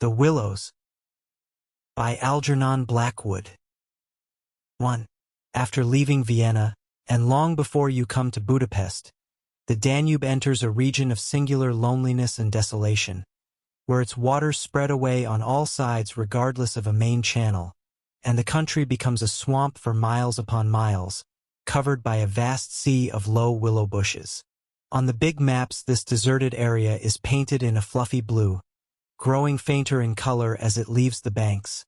The Willows by Algernon Blackwood. 1. After leaving Vienna, and long before you come to Budapest, the Danube enters a region of singular loneliness and desolation, where its waters spread away on all sides regardless of a main channel, and the country becomes a swamp for miles upon miles, covered by a vast sea of low willow bushes. On the big maps, this deserted area is painted in a fluffy blue, growing fainter in color as it leaves the banks,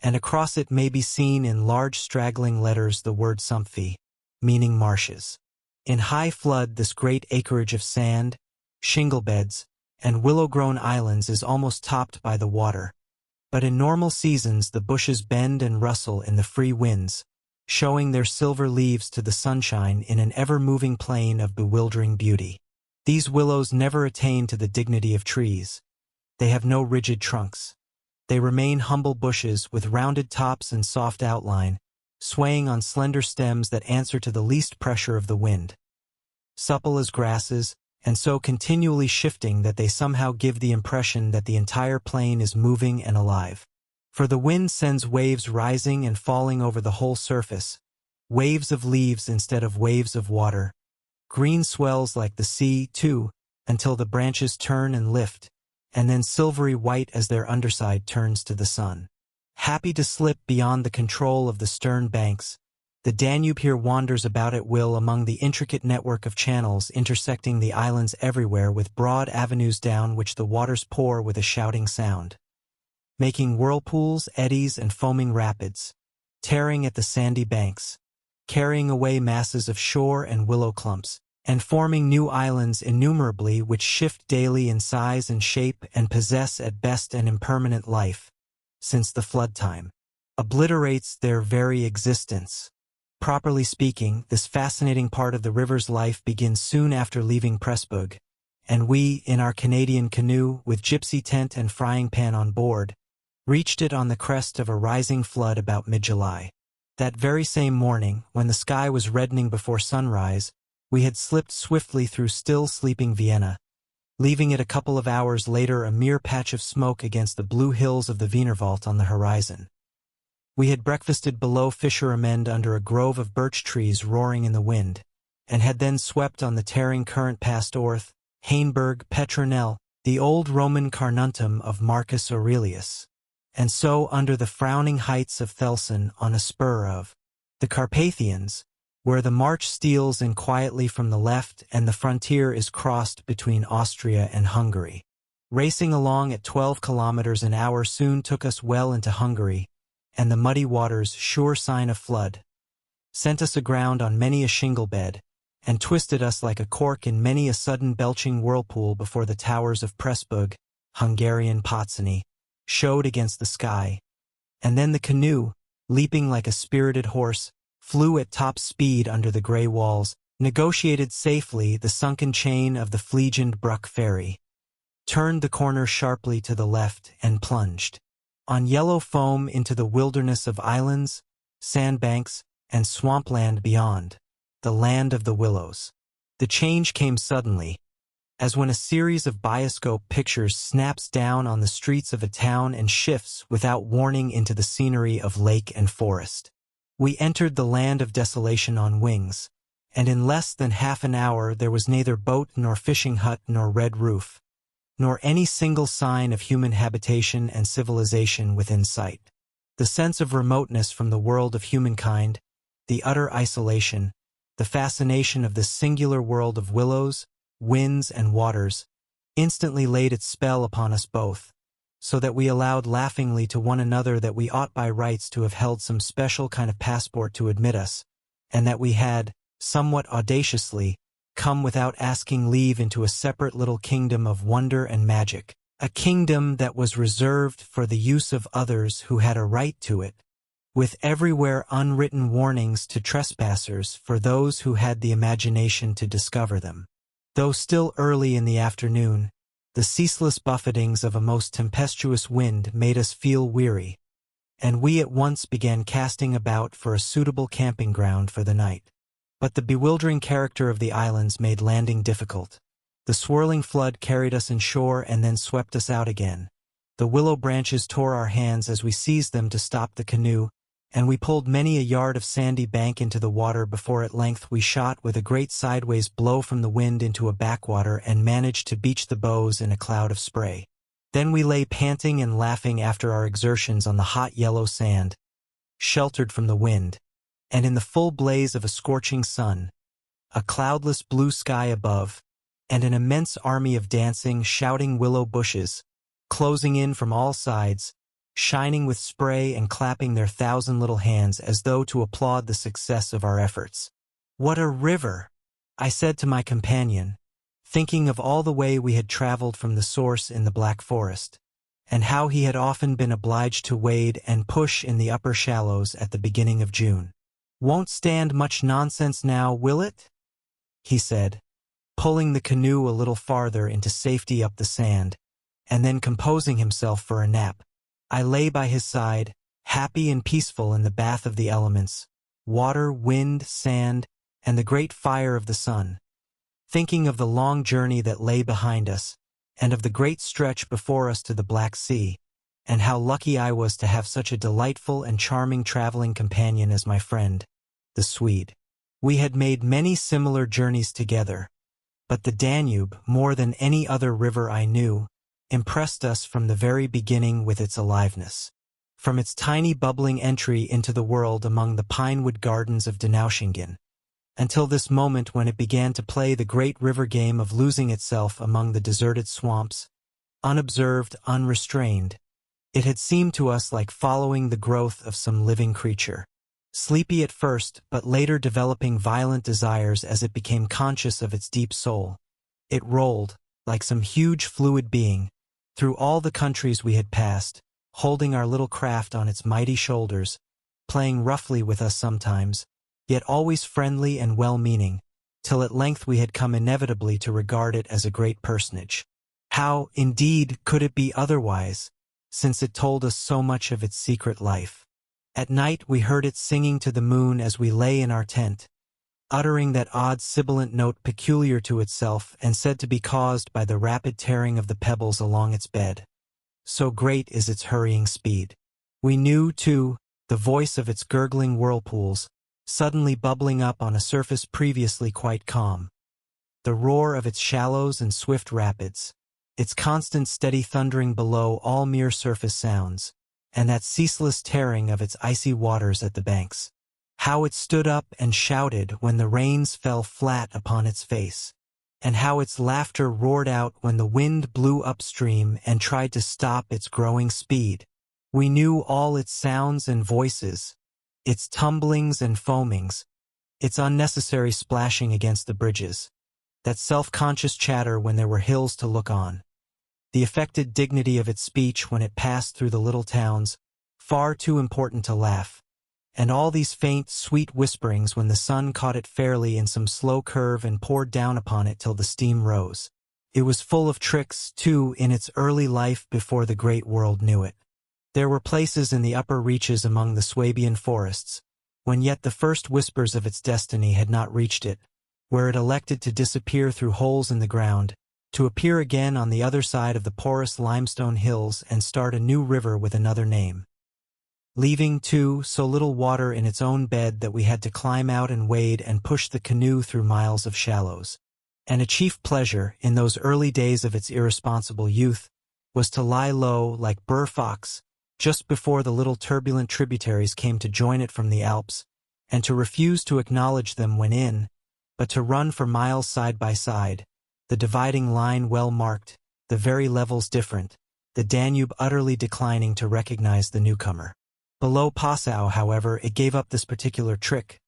and across it may be seen in large straggling letters the word Sumpfi, meaning marshes. In high flood, this great acreage of sand, shingle beds, and willow-grown islands is almost topped by the water, but in normal seasons the bushes bend and rustle in the free winds, showing their silver leaves to the sunshine in an ever-moving plain of bewildering beauty. These willows never attain to the dignity of trees. They have no rigid trunks. They remain humble bushes with rounded tops and soft outline, swaying on slender stems that answer to the least pressure of the wind. Supple as grasses, and so continually shifting that they somehow give the impression that the entire plain is moving and alive. For the wind sends waves rising and falling over the whole surface, waves of leaves instead of waves of water. Green swells like the sea, too, until the branches turn and lift, and then silvery white as their underside turns to the sun. Happy to slip beyond the control of the stern banks, the Danube here wanders about at will among the intricate network of channels intersecting the islands everywhere with broad avenues down which the waters pour with a shouting sound, making whirlpools, eddies, and foaming rapids, tearing at the sandy banks, carrying away masses of shore and willow clumps, and forming new islands innumerably which shift daily in size and shape and possess at best an impermanent life, since the flood time obliterates their very existence. Properly speaking, this fascinating part of the river's life begins soon after leaving Pressburg, and we, in our Canadian canoe with gypsy tent and frying pan on board, reached it on the crest of a rising flood about mid-July. That very same morning, when the sky was reddening before sunrise, we had slipped swiftly through still sleeping Vienna, leaving it a couple of hours later a mere patch of smoke against the blue hills of the Wienerwald on the horizon. We had breakfasted below Fischermende under a grove of birch trees roaring in the wind, and had then swept on the tearing current past Orth, Hainburg, Petronell, the old Roman Carnuntum of Marcus Aurelius, and so under the frowning heights of Thelsen on a spur of the Carpathians, where the march steals in quietly from the left and the frontier is crossed between Austria and Hungary. Racing along at 12 kilometers an hour soon took us well into Hungary, and the muddy waters, sure sign of flood, sent us aground on many a shingle bed, and twisted us like a cork in many a sudden belching whirlpool before the towers of Pressburg, Hungarian Potsdam, showed against the sky. And then the canoe, leaping like a spirited horse, flew at top speed under the gray walls, negotiated safely the sunken chain of the Fliegende ferry, turned the corner sharply to the left, and plunged on yellow foam into the wilderness of islands, sandbanks, and swampland beyond, the land of the willows. The change came suddenly, as when a series of bioscope pictures snaps down on the streets of a town and shifts without warning into the scenery of lake and forest. We entered the land of desolation on wings, and in less than half an hour there was neither boat nor fishing hut nor red roof, nor any single sign of human habitation and civilization within sight. The sense of remoteness from the world of humankind, the utter isolation, the fascination of this singular world of willows, winds, and waters, instantly laid its spell upon us both, so that we allowed laughingly to one another that we ought by rights to have held some special kind of passport to admit us, and that we had, somewhat audaciously, come without asking leave into a separate little kingdom of wonder and magic, a kingdom that was reserved for the use of others who had a right to it, with everywhere unwritten warnings to trespassers for those who had the imagination to discover them. Though still early in the afternoon, the ceaseless buffetings of a most tempestuous wind made us feel weary, and we at once began casting about for a suitable camping ground for the night. But the bewildering character of the islands made landing difficult. The swirling flood carried us inshore and then swept us out again, The willow branches tore our hands as we seized them to stop the canoe, and we pulled many a yard of sandy bank into the water before at length we shot with a great sideways blow from the wind into a backwater and managed to beach the bows in a cloud of spray. Then we lay panting and laughing after our exertions on the hot yellow sand, sheltered from the wind, and in the full blaze of a scorching sun, a cloudless blue sky above, and an immense army of dancing, shouting willow bushes, closing in from all sides, shining with spray and clapping their 1,000 little hands as though to applaud the success of our efforts. "What a river!" I said to my companion, thinking of all the way we had traveled from the source in the Black Forest, and how he had often been obliged to wade and push in the upper shallows at the beginning of June. "Won't stand much nonsense now, will it?" he said, pulling the canoe a little farther into safety up the sand, and then composing himself for a nap. I lay by his side, happy and peaceful in the bath of the elements, water, wind, sand, and the great fire of the sun, thinking of the long journey that lay behind us, and of the great stretch before us to the Black Sea, and how lucky I was to have such a delightful and charming traveling companion as my friend, the Swede. We had made many similar journeys together, but the Danube, more than any other river I knew, impressed us from the very beginning with its aliveness. From its tiny bubbling entry into the world among the pinewood gardens of Daneuschingen, until this moment when it began to play the great river game of losing itself among the deserted swamps, unobserved, unrestrained, it had seemed to us like following the growth of some living creature, sleepy at first but later developing violent desires as it became conscious of its deep soul. It rolled, like some huge fluid being, through all the countries we had passed, holding our little craft on its mighty shoulders, playing roughly with us sometimes, yet always friendly and well-meaning, till at length we had come inevitably to regard it as a great personage. How, indeed, could it be otherwise, since it told us so much of its secret life? At night we heard it singing to the moon as we lay in our tent, uttering that odd sibilant note peculiar to itself and said to be caused by the rapid tearing of the pebbles along its bed. So great is its hurrying speed. We knew, too, the voice of its gurgling whirlpools, suddenly bubbling up on a surface previously quite calm, the roar of its shallows and swift rapids, its constant steady thundering below all mere surface sounds, and that ceaseless tearing of its icy waters at the banks. How it stood up and shouted when the rains fell flat upon its face, and how its laughter roared out when the wind blew upstream and tried to stop its growing speed. We knew all its sounds and voices, its tumblings and foamings, its unnecessary splashing against the bridges, that self-conscious chatter when there were hills to look on, the affected dignity of its speech when it passed through the little towns, far too important to laugh, and all these faint, sweet whisperings when the sun caught it fairly in some slow curve and poured down upon it till the steam rose. It was full of tricks, too, in its early life before the great world knew it. There were places in the upper reaches among the Swabian forests, when yet the first whispers of its destiny had not reached it, where it elected to disappear through holes in the ground, to appear again on the other side of the porous limestone hills and start a new river with another name, leaving, too, so little water in its own bed that we had to climb out and wade and push the canoe through miles of shallows. And a chief pleasure, in those early days of its irresponsible youth, was to lie low, like Burr Fox, just before the little turbulent tributaries came to join it from the Alps, and to refuse to acknowledge them when in, but to run for miles side by side, the dividing line well marked, the very levels different, the Danube utterly declining to recognize the newcomer. Below Passau, however, it gave up this particular trick,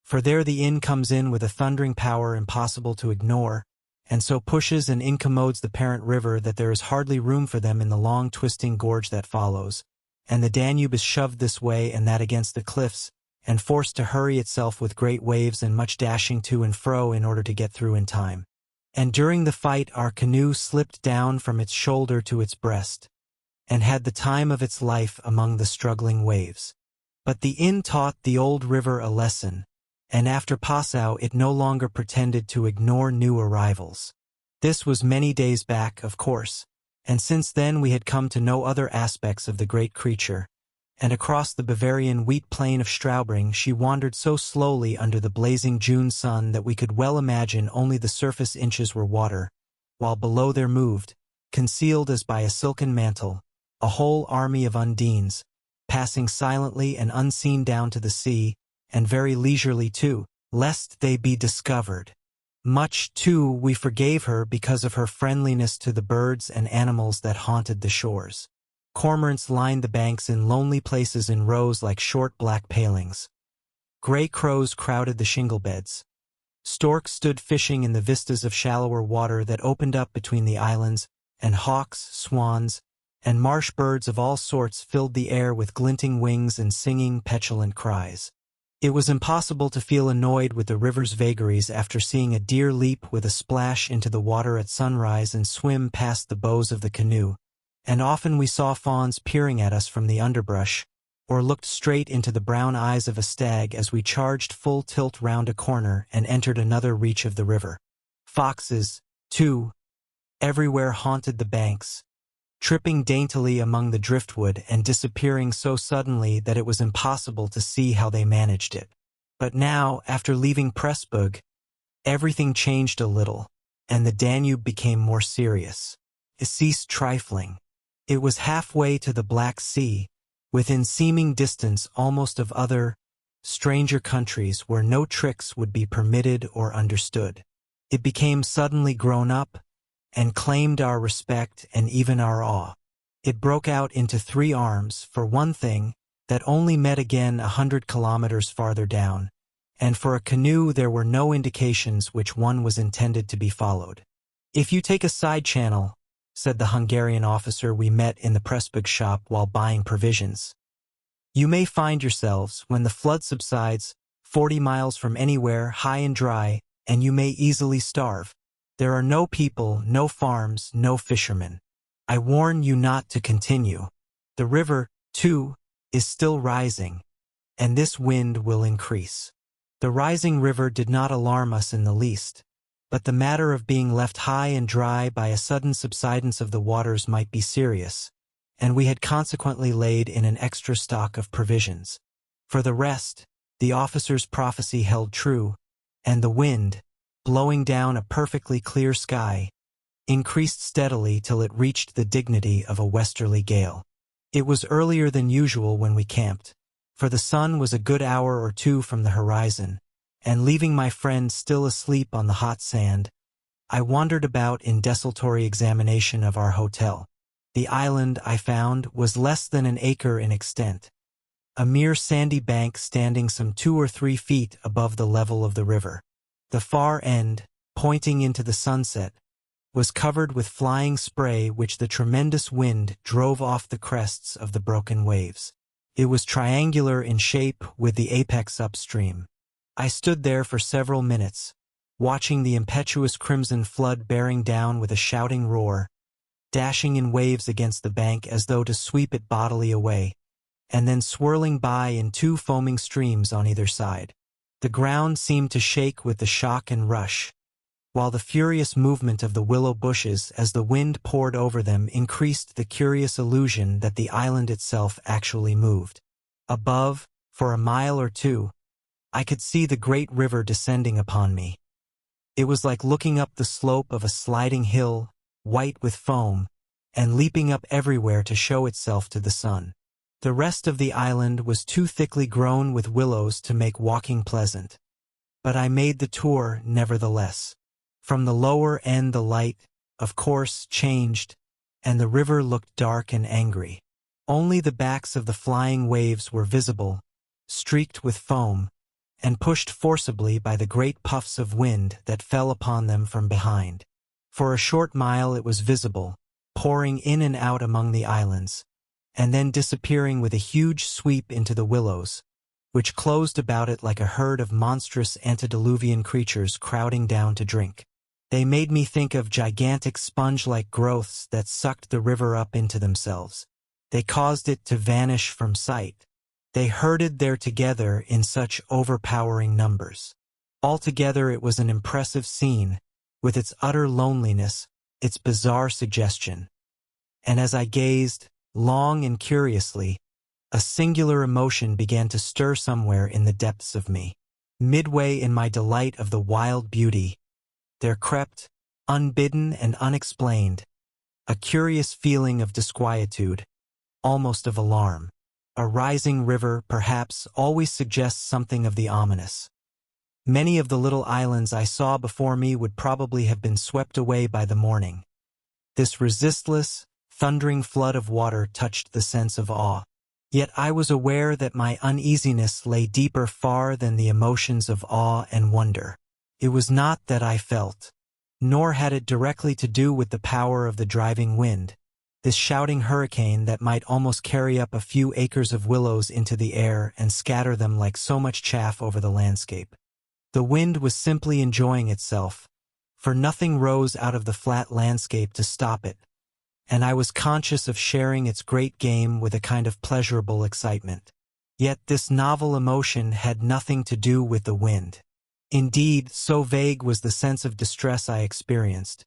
for there the inn comes in with a thundering power impossible to ignore, and so pushes and incommodes the parent river that there is hardly room for them in the long twisting gorge that follows, and the Danube is shoved this way and that against the cliffs, and forced to hurry itself with great waves and much dashing to and fro in order to get through in time. And during the fight our canoe slipped down from its shoulder to its breast, and had the time of its life among the struggling waves. But the inn taught the old river a lesson, and after Passau it no longer pretended to ignore new arrivals. This was many days back, of course, and since then we had come to know other aspects of the great creature, and across the Bavarian wheat plain of Straubing she wandered so slowly under the blazing June sun that we could well imagine only the surface inches were water, while below there moved, concealed as by a silken mantle, a whole army of undines, passing silently and unseen down to the sea, and very leisurely too, lest they be discovered. Much, too, we forgave her because of her friendliness to the birds and animals that haunted the shores. Cormorants lined the banks in lonely places in rows like short black palings. Gray crows crowded the shingle beds. Storks stood fishing in the vistas of shallower water that opened up between the islands, and hawks, swans, and marsh birds of all sorts filled the air with glinting wings and singing, petulant cries. It was impossible to feel annoyed with the river's vagaries after seeing a deer leap with a splash into the water at sunrise and swim past the bows of the canoe, and often we saw fawns peering at us from the underbrush, or looked straight into the brown eyes of a stag as we charged full tilt round a corner and entered another reach of the river. Foxes, too, everywhere haunted the banks, tripping daintily among the driftwood and disappearing so suddenly that it was impossible to see how they managed it. But now, after leaving Pressburg, everything changed a little, and the Danube became more serious. It ceased trifling. It was halfway to the Black Sea, within seeming distance almost of other, stranger countries where no tricks would be permitted or understood. It became suddenly grown up, and claimed our respect and even our awe. It broke out into three arms, for one thing, that only met again 100 kilometers farther down, and for a canoe there were no indications which one was intended to be followed. "If you take a side channel," said the Hungarian officer we met in the Pressburg shop while buying provisions, "you may find yourselves, when the flood subsides, 40 miles from anywhere, high and dry, and you may easily starve. There are no people, no farms, no fishermen. I warn you not to continue. The river, too, is still rising, and this wind will increase." The rising river did not alarm us in the least, but the matter of being left high and dry by a sudden subsidence of the waters might be serious, and we had consequently laid in an extra stock of provisions. For the rest, the officer's prophecy held true, and the wind, blowing down a perfectly clear sky, increased steadily till it reached the dignity of a westerly gale. It was earlier than usual when we camped, for the sun was a good hour or two from the horizon, and leaving my friend still asleep on the hot sand, I wandered about in desultory examination of our hotel. The island, I found, was less than an acre in extent, a mere sandy bank standing some 2 or 3 feet above the level of the river. The far end, pointing into the sunset, was covered with flying spray which the tremendous wind drove off the crests of the broken waves. It was triangular in shape with the apex upstream. I stood there for several minutes, watching the impetuous crimson flood bearing down with a shouting roar, dashing in waves against the bank as though to sweep it bodily away, and then swirling by in 2 foaming streams on either side. The ground seemed to shake with the shock and rush, while the furious movement of the willow bushes as the wind poured over them increased the curious illusion that the island itself actually moved. Above, for a mile or two, I could see the great river descending upon me. It was like looking up the slope of a sliding hill, white with foam, and leaping up everywhere to show itself to the sun. The rest of the island was too thickly grown with willows to make walking pleasant, but I made the tour nevertheless. From the lower end the light, of course, changed, and the river looked dark and angry. Only the backs of the flying waves were visible, streaked with foam, and pushed forcibly by the great puffs of wind that fell upon them from behind. For a short mile it was visible, pouring in and out among the islands, and then disappearing with a huge sweep into the willows, which closed about it like a herd of monstrous antediluvian creatures crowding down to drink. They made me think of gigantic sponge-like growths that sucked the river up into themselves. They caused it to vanish from sight. They herded there together in such overpowering numbers. Altogether it was an impressive scene, with its utter loneliness, its bizarre suggestion. and as I gazed, long and curiously, a singular emotion began to stir somewhere in the depths of me. Midway in my delight of the wild beauty, there crept, unbidden and unexplained, a curious feeling of disquietude, almost of alarm. A rising river, perhaps, always suggests something of the ominous. Many of the little islands I saw before me would probably have been swept away by the morning. This resistless, thundering flood of water touched the sense of awe. Yet I was aware that my uneasiness lay deeper far than the emotions of awe and wonder. It was not that I felt, nor had it directly to do with the power of the driving wind, this shouting hurricane that might almost carry up a few acres of willows into the air and scatter them like so much chaff over the landscape. The wind was simply enjoying itself, for nothing rose out of the flat landscape to stop it, and I was conscious of sharing its great game with a kind of pleasurable excitement. Yet this novel emotion had nothing to do with the wind. Indeed, so vague was the sense of distress I experienced,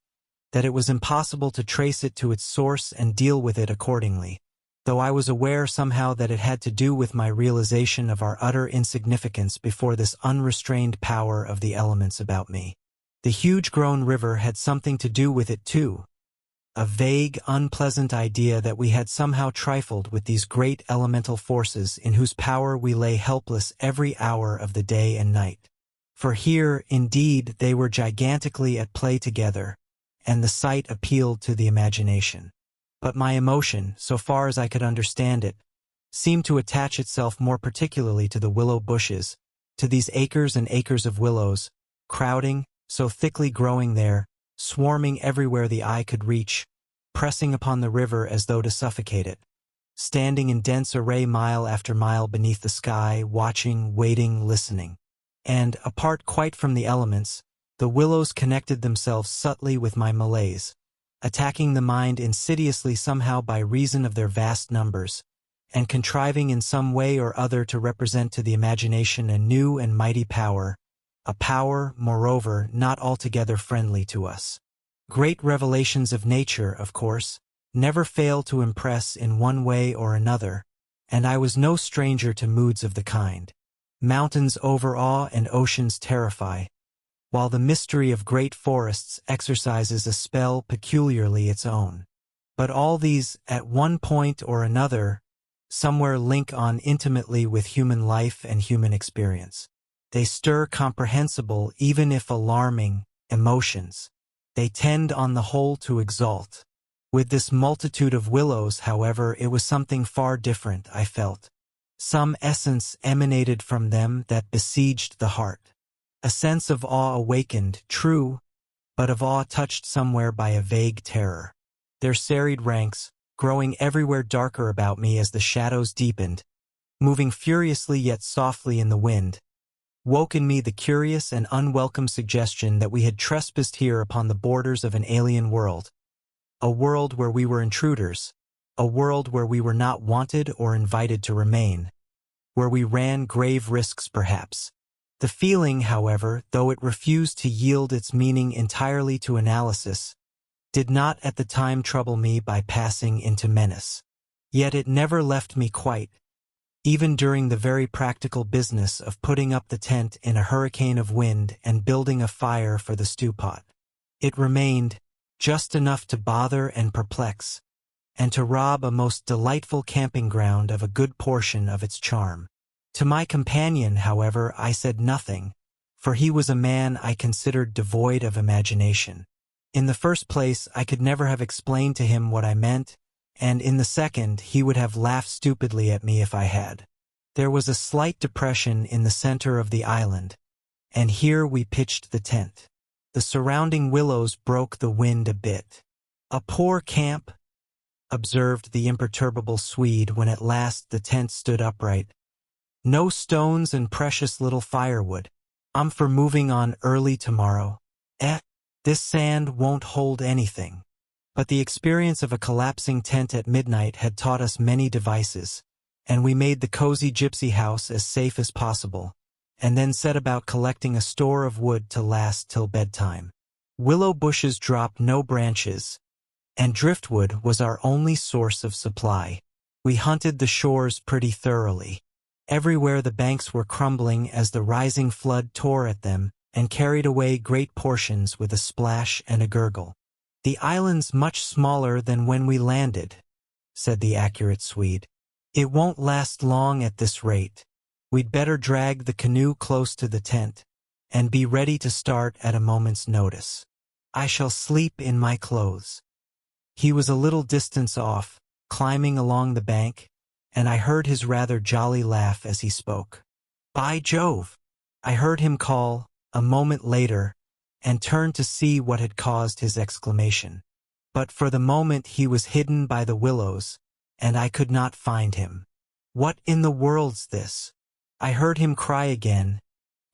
that it was impossible to trace it to its source and deal with it accordingly, though I was aware somehow that it had to do with my realization of our utter insignificance before this unrestrained power of the elements about me. The huge-grown river had something to do with it too, a vague, unpleasant idea that we had somehow trifled with these great elemental forces in whose power we lay helpless every hour of the day and night. For here, indeed, they were gigantically at play together, and the sight appealed to the imagination. But my emotion, so far as I could understand it, seemed to attach itself more particularly to the willow bushes, to these acres and acres of willows, crowding, so thickly growing there, swarming everywhere the eye could reach, pressing upon the river as though to suffocate it, standing in dense array mile after mile beneath the sky, watching, waiting, listening. And, apart quite from the elements, the willows connected themselves subtly with my malaise, attacking the mind insidiously somehow by reason of their vast numbers, and contriving in some way or other to represent to the imagination a new and mighty power, a power, moreover, not altogether friendly to us. Great revelations of nature, of course, never fail to impress in one way or another, and I was no stranger to moods of the kind. Mountains overawe and oceans terrify, while the mystery of great forests exercises a spell peculiarly its own. But all these, at one point or another, somewhere link on intimately with human life and human experience. They stir comprehensible, even if alarming, emotions. They tend on the whole to exalt. With this multitude of willows, however, it was something far different, I felt. Some essence emanated from them that besieged the heart. A sense of awe awakened, true, but of awe touched somewhere by a vague terror. Their serried ranks, growing everywhere darker about me as the shadows deepened, moving furiously yet softly in the wind, woke in me the curious and unwelcome suggestion that we had trespassed here upon the borders of an alien world, a world where we were intruders, a world where we were not wanted or invited to remain, where we ran grave risks perhaps. The feeling, however, though it refused to yield its meaning entirely to analysis, did not at the time trouble me by passing into menace. Yet it never left me quite, even during the very practical business of putting up the tent in a hurricane of wind and building a fire for the stew-pot. It remained, just enough to bother and perplex, and to rob a most delightful camping ground of a good portion of its charm. To my companion, however, I said nothing, for he was a man I considered devoid of imagination. In the first place, I could never have explained to him what I meant, and in the second, he would have laughed stupidly at me if I had. There was a slight depression in the center of the island, and here we pitched the tent. The surrounding willows broke the wind a bit. "A poor camp," observed the imperturbable Swede when at last the tent stood upright. "No stones and precious little firewood. I'm for moving on early tomorrow. This sand won't hold anything." But the experience of a collapsing tent at midnight had taught us many devices, and we made the cozy gypsy house as safe as possible, and then set about collecting a store of wood to last till bedtime. Willow bushes drop no branches, and driftwood was our only source of supply. We hunted the shores pretty thoroughly. Everywhere the banks were crumbling as the rising flood tore at them and carried away great portions with a splash and a gurgle. "The island's much smaller than when we landed," said the accurate Swede. "It won't last long at this rate. We'd better drag the canoe close to the tent and be ready to start at a moment's notice. I shall sleep in my clothes." He was a little distance off, climbing along the bank, and I heard his rather jolly laugh as he spoke. "By Jove!" I heard him call, a moment later, and turned to see what had caused his exclamation. But for the moment he was hidden by the willows, and I could not find him. "What in the world's this?" I heard him cry again,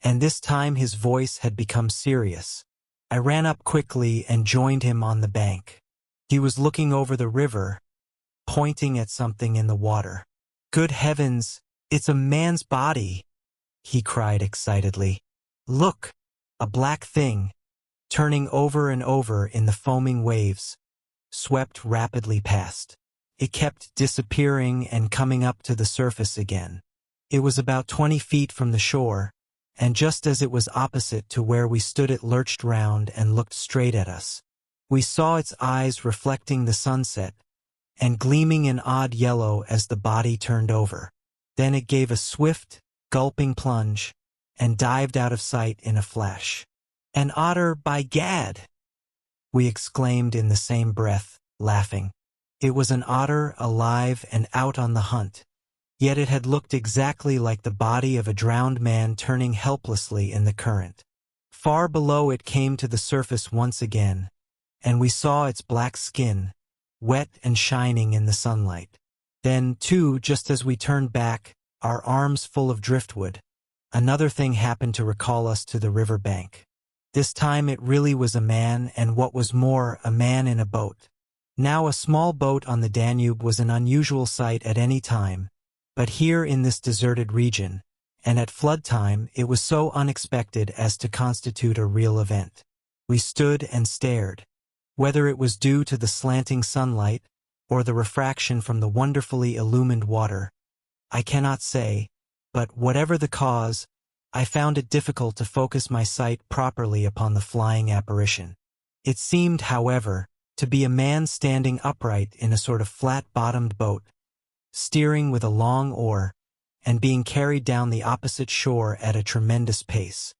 and this time his voice had become serious. I ran up quickly and joined him on the bank. He was looking over the river, pointing at something in the water. "Good heavens, it's a man's body!" he cried excitedly. "Look, a black thing, turning over and over in the foaming waves, swept rapidly past. It kept disappearing and coming up to the surface again. It was about 20 feet from the shore, and just as it was opposite to where we stood it lurched round and looked straight at us. We saw its eyes reflecting the sunset, and gleaming in odd yellow as the body turned over. Then it gave a swift, gulping plunge, and dived out of sight in a flash. "An otter, by gad!" we exclaimed in the same breath, laughing. It was an otter, alive and out on the hunt, yet it had looked exactly like the body of a drowned man turning helplessly in the current. Far below it came to the surface once again, and we saw its black skin, wet and shining in the sunlight. Then, too, just as we turned back, our arms full of driftwood, another thing happened to recall us to the river bank. This time it really was a man, and what was more, a man in a boat. Now a small boat on the Danube was an unusual sight at any time, but here in this deserted region, and at flood time, it was so unexpected as to constitute a real event. We stood and stared. Whether it was due to the slanting sunlight, or the refraction from the wonderfully illumined water, I cannot say, but whatever the cause, I found it difficult to focus my sight properly upon the flying apparition. It seemed, however, to be a man standing upright in a sort of flat-bottomed boat, steering with a long oar, and being carried down the opposite shore at a tremendous pace.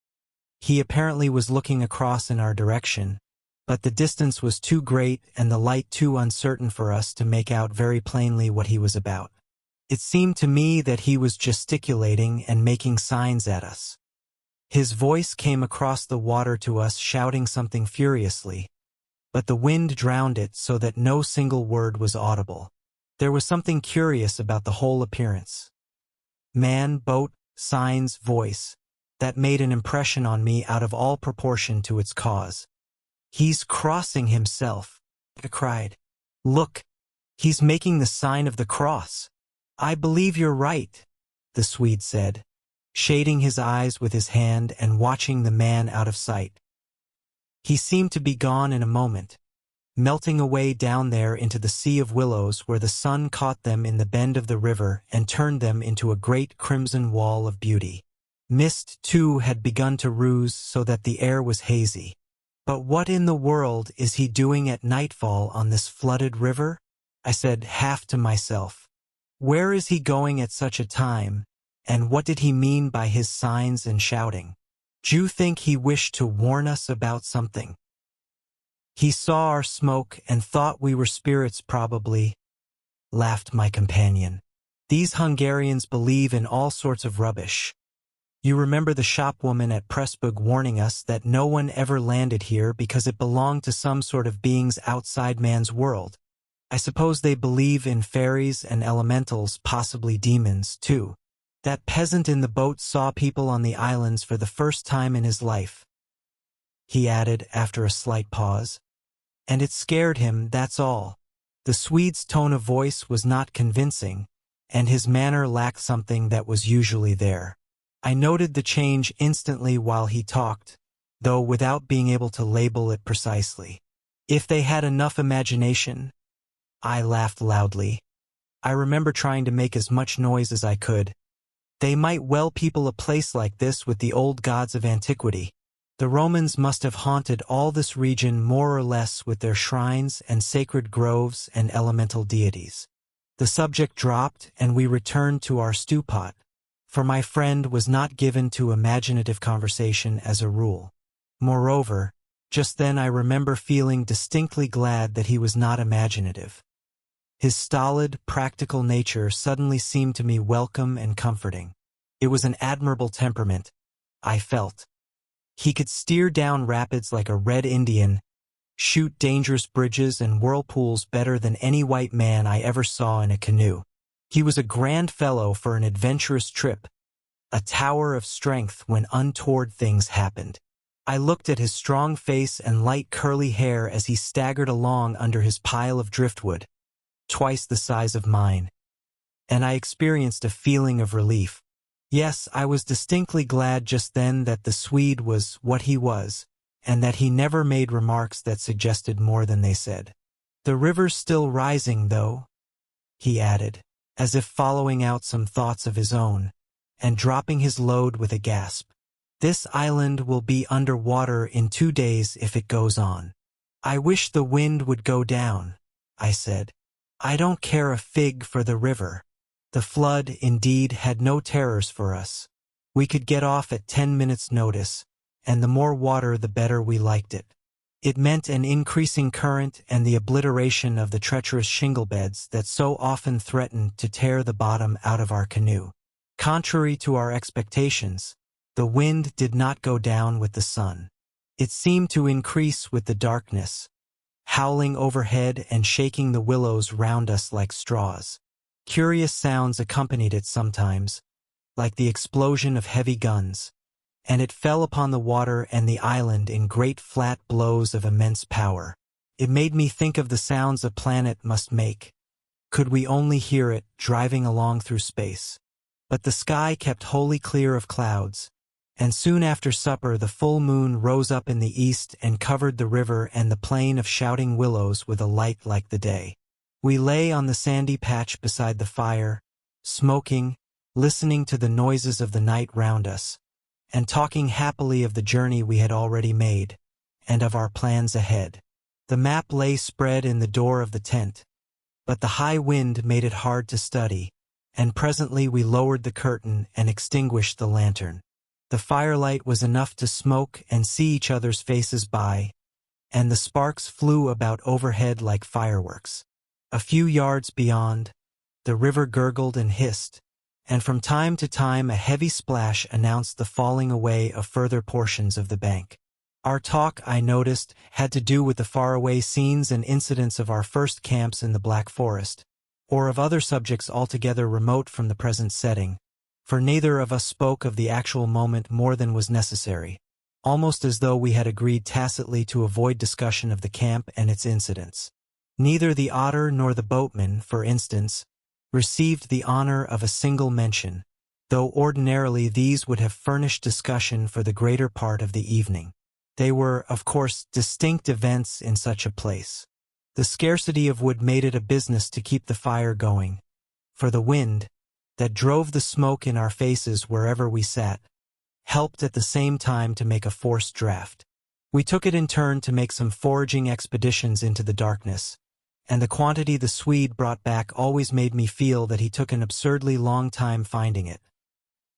He apparently was looking across in our direction, but the distance was too great and the light too uncertain for us to make out very plainly what he was about. It seemed to me that he was gesticulating and making signs at us. His voice came across the water to us shouting something furiously, but the wind drowned it so that no single word was audible. There was something curious about the whole appearance. Man, boat, signs, voice, that made an impression on me out of all proportion to its cause. "He's crossing himself," I cried. "Look, he's making the sign of the cross." "I believe you're right," the Swede said, shading his eyes with his hand and watching the man out of sight. He seemed to be gone in a moment, melting away down there into the sea of willows where the sun caught them in the bend of the river and turned them into a great crimson wall of beauty. Mist, too, had begun to ruse so that the air was hazy. "But what in the world is he doing at nightfall on this flooded river?" I said, half to myself. "Where is he going at such a time, and what did he mean by his signs and shouting? D'you think he wished to warn us about something? He saw our smoke and thought we were spirits probably," laughed my companion. "These Hungarians believe in all sorts of rubbish. You remember the shopwoman at Pressburg warning us that no one ever landed here because it belonged to some sort of beings outside man's world. I suppose they believe in fairies and elementals, possibly demons, too. That peasant in the boat saw people on the islands for the first time in his life," he added after a slight pause. "And it scared him, that's all." The Swede's tone of voice was not convincing, and his manner lacked something that was usually there. I noted the change instantly while he talked, though without being able to label it precisely. If they had enough imagination. I laughed loudly. I remember trying to make as much noise as I could. They might well people a place like this with the old gods of antiquity. The Romans must have haunted all this region more or less with their shrines and sacred groves and elemental deities. The subject dropped and we returned to our stew pot, for my friend was not given to imaginative conversation as a rule. Moreover, just then I remember feeling distinctly glad that he was not imaginative. His stolid, practical nature suddenly seemed to me welcome and comforting. It was an admirable temperament, I felt. He could steer down rapids like a red Indian, shoot dangerous bridges and whirlpools better than any white man I ever saw in a canoe. He was a grand fellow for an adventurous trip, a tower of strength when untoward things happened. I looked at his strong face and light curly hair as he staggered along under his pile of driftwood, twice the size of mine, and I experienced a feeling of relief. Yes, I was distinctly glad just then that the Swede was what he was, and that he never made remarks that suggested more than they said. "The river's still rising, though," he added, as if following out some thoughts of his own, and dropping his load with a gasp. "This island will be under water in 2 days if it goes on." "I wish the wind would go down," I said. "I don't care a fig for the river." The flood, indeed, had no terrors for us. We could get off at 10 minutes' notice, and the more water the better we liked it. It meant an increasing current and the obliteration of the treacherous shingle beds that so often threatened to tear the bottom out of our canoe. Contrary to our expectations, the wind did not go down with the sun. It seemed to increase with the darkness, howling overhead and shaking the willows round us like straws. Curious sounds accompanied it sometimes, like the explosion of heavy guns, and it fell upon the water and the island in great flat blows of immense power. It made me think of the sounds a planet must make, could we only hear it driving along through space. But the sky kept wholly clear of clouds, and soon after supper the full moon rose up in the east and covered the river and the plain of shouting willows with a light like the day. We lay on the sandy patch beside the fire, smoking, listening to the noises of the night round us, and talking happily of the journey we had already made, and of our plans ahead. The map lay spread in the door of the tent, but the high wind made it hard to study, and presently we lowered the curtain and extinguished the lantern. The firelight was enough to smoke and see each other's faces by, and the sparks flew about overhead like fireworks. A few yards beyond, the river gurgled and hissed, and from time to time a heavy splash announced the falling away of further portions of the bank. Our talk, I noticed, had to do with the faraway scenes and incidents of our first camps in the Black Forest, or of other subjects altogether remote from the present setting, for neither of us spoke of the actual moment more than was necessary, almost as though we had agreed tacitly to avoid discussion of the camp and its incidents. Neither the otter nor the boatman, for instance, received the honor of a single mention, though ordinarily these would have furnished discussion for the greater part of the evening. They were, of course, distinct events in such a place. The scarcity of wood made it a business to keep the fire going, for the wind, that drove the smoke in our faces wherever we sat, helped at the same time to make a forced draught. We took it in turn to make some foraging expeditions into the darkness, and the quantity the Swede brought back always made me feel that he took an absurdly long time finding it.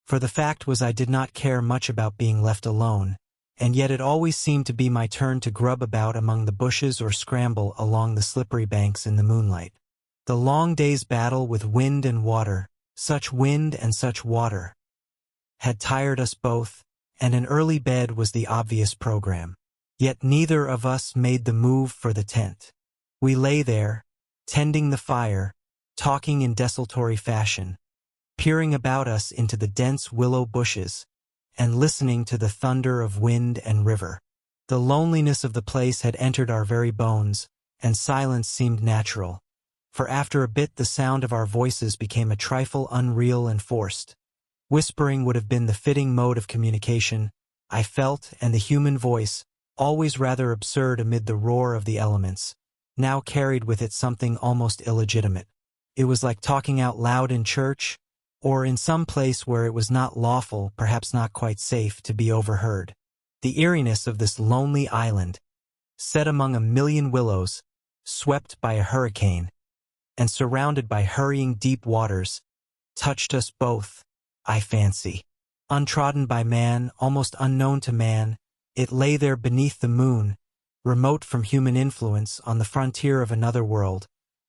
For the fact was I did not care much about being left alone, and yet it always seemed to be my turn to grub about among the bushes or scramble along the slippery banks in the moonlight. The long day's battle with wind and water, such wind and such water, had tired us both, and an early bed was the obvious program. Yet neither of us made the move for the tent. We lay there, tending the fire, talking in desultory fashion, peering about us into the dense willow bushes, and listening to the thunder of wind and river. The loneliness of the place had entered our very bones, and silence seemed natural, for after a bit the sound of our voices became a trifle unreal and forced. Whispering would have been the fitting mode of communication, I felt, and the human voice, always rather absurd amid the roar of the elements, now carried with it something almost illegitimate. It was like talking out loud in church, or in some place where it was not lawful, perhaps not quite safe, to be overheard. The eeriness of this lonely island, set among a million willows, swept by a hurricane, and surrounded by hurrying deep waters, touched us both, I fancy. Untrodden by man, almost unknown to man, it lay there beneath the moon, remote from human influence, on the frontier of another world,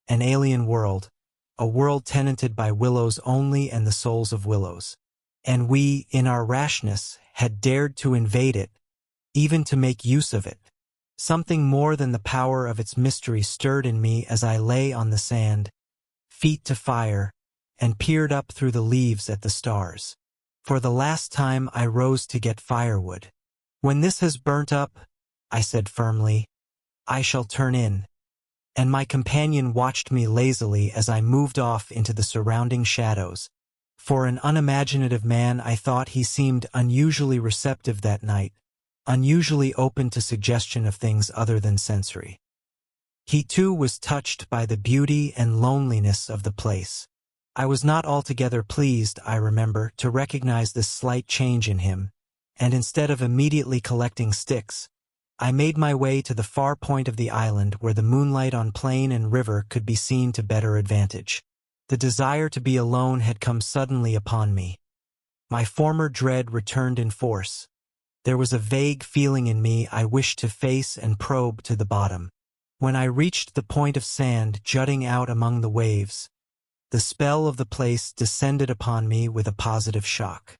an alien world, a world tenanted by willows only and the souls of willows. And we, in our rashness, had dared to invade it, even to make use of it. Something more than the power of its mystery stirred in me as I lay on the sand, feet to fire, and peered up through the leaves at the stars. For the last time I rose to get firewood. When this has burnt up, I said firmly, I shall turn in. And my companion watched me lazily as I moved off into the surrounding shadows. For an unimaginative man, I thought he seemed unusually receptive that night, unusually open to suggestion of things other than sensory. He too was touched by the beauty and loneliness of the place. I was not altogether pleased, I remember, to recognize this slight change in him, and instead of immediately collecting sticks, I made my way to the far point of the island where the moonlight on plain and river could be seen to better advantage. The desire to be alone had come suddenly upon me. My former dread returned in force. There was a vague feeling in me I wished to face and probe to the bottom. When I reached the point of sand jutting out among the waves, the spell of the place descended upon me with a positive shock.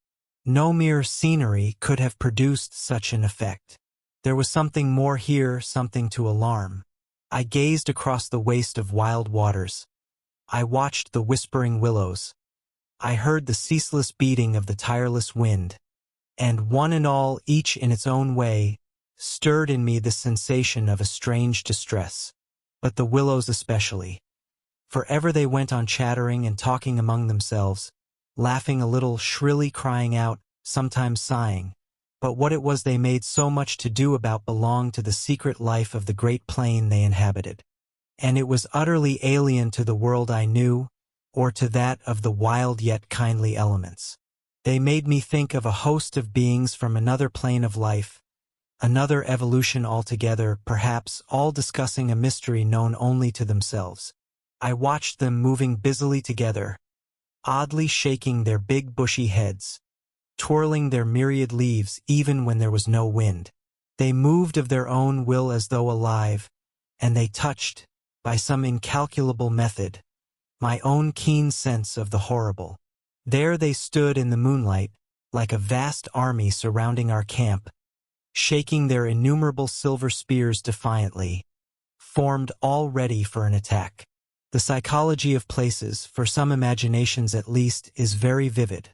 No mere scenery could have produced such an effect. There was something more here, something to alarm. I gazed across the waste of wild waters. I watched the whispering willows. I heard the ceaseless beating of the tireless wind. And one and all, each in its own way, stirred in me the sensation of a strange distress. But the willows especially. For ever they went on chattering and talking among themselves, laughing a little, shrilly crying out, sometimes sighing. But what it was they made so much to do about belonged to the secret life of the great plain they inhabited. And it was utterly alien to the world I knew, or to that of the wild yet kindly elements. They made me think of a host of beings from another plane of life, another evolution altogether, perhaps, all discussing a mystery known only to themselves. I watched them moving busily together, oddly shaking their big bushy heads, twirling their myriad leaves even when there was no wind. They moved of their own will as though alive, and they touched, by some incalculable method, my own keen sense of the horrible. There they stood in the moonlight, like a vast army surrounding our camp, shaking their innumerable silver spears defiantly, formed all ready for an attack. The psychology of places, for some imaginations at least, is very vivid.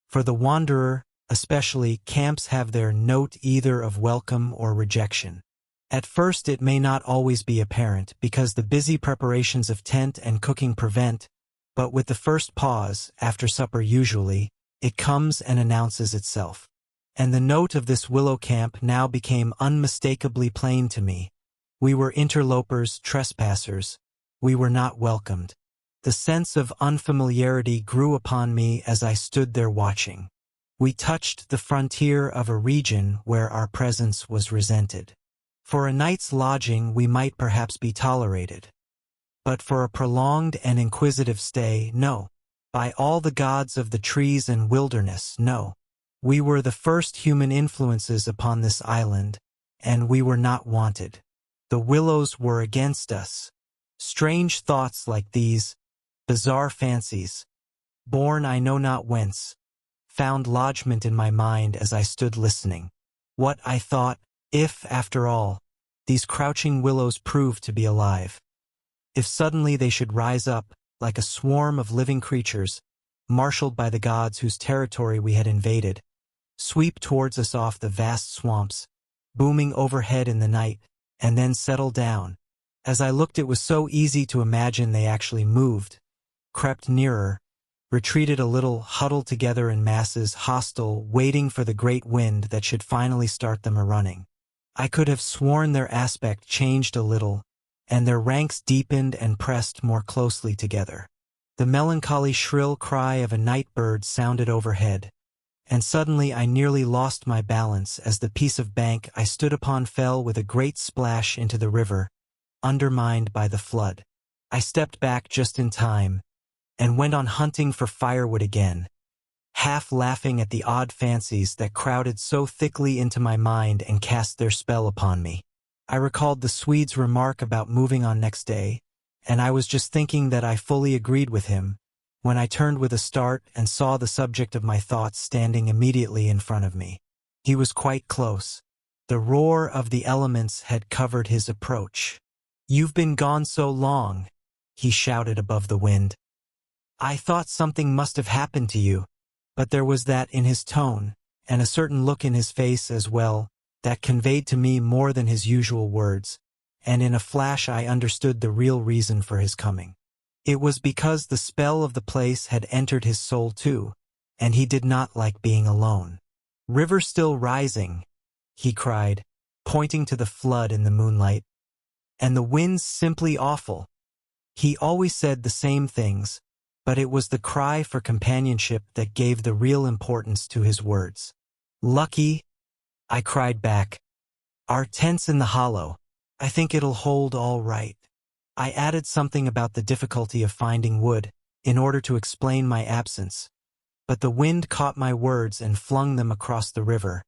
For the wanderer, especially, camps have their note either of welcome or rejection. At first it may not always be apparent, because the busy preparations of tent and cooking prevent, but with the first pause, after supper usually, it comes and announces itself. And the note of this willow camp now became unmistakably plain to me. We were interlopers, trespassers. We were not welcomed. The sense of unfamiliarity grew upon me as I stood there watching. We touched the frontier of a region where our presence was resented. For a night's lodging we might perhaps be tolerated. But for a prolonged and inquisitive stay, no. By all the gods of the trees and wilderness, no. We were the first human influences upon this island, and we were not wanted. The willows were against us. Strange thoughts like these, bizarre fancies, born I know not whence, found lodgment in my mind as I stood listening. What, I thought, if, after all, these crouching willows proved to be alive? If suddenly they should rise up, like a swarm of living creatures, marshaled by the gods whose territory we had invaded, sweep towards us off the vast swamps, booming overhead in the night, and then settle down. As I looked, it was so easy to imagine they actually moved, crept nearer, retreated a little, huddled together in masses, hostile, waiting for the great wind that should finally start them a-running. I could have sworn their aspect changed a little, and their ranks deepened and pressed more closely together. The melancholy shrill cry of a night bird sounded overhead, and suddenly I nearly lost my balance as the piece of bank I stood upon fell with a great splash into the river, undermined by the flood. I stepped back just in time, and went on hunting for firewood again, half laughing at the odd fancies that crowded so thickly into my mind and cast their spell upon me. I recalled the Swede's remark about moving on next day, and I was just thinking that I fully agreed with him, when I turned with a start and saw the subject of my thoughts standing immediately in front of me. He was quite close. The roar of the elements had covered his approach. "You've been gone so long," he shouted above the wind. "I thought something must have happened to you." But there was that in his tone, and a certain look in his face as well, that conveyed to me more than his usual words, and in a flash I understood the real reason for his coming. It was because the spell of the place had entered his soul too, and he did not like being alone. "River still rising," he cried, pointing to the flood in the moonlight. "And the wind's simply awful." He always said the same things, but it was the cry for companionship that gave the real importance to his words. "Lucky," I cried back. "Our tent's in the hollow. I think it'll hold all right." I added something about the difficulty of finding wood, in order to explain my absence, but the wind caught my words and flung them across the river,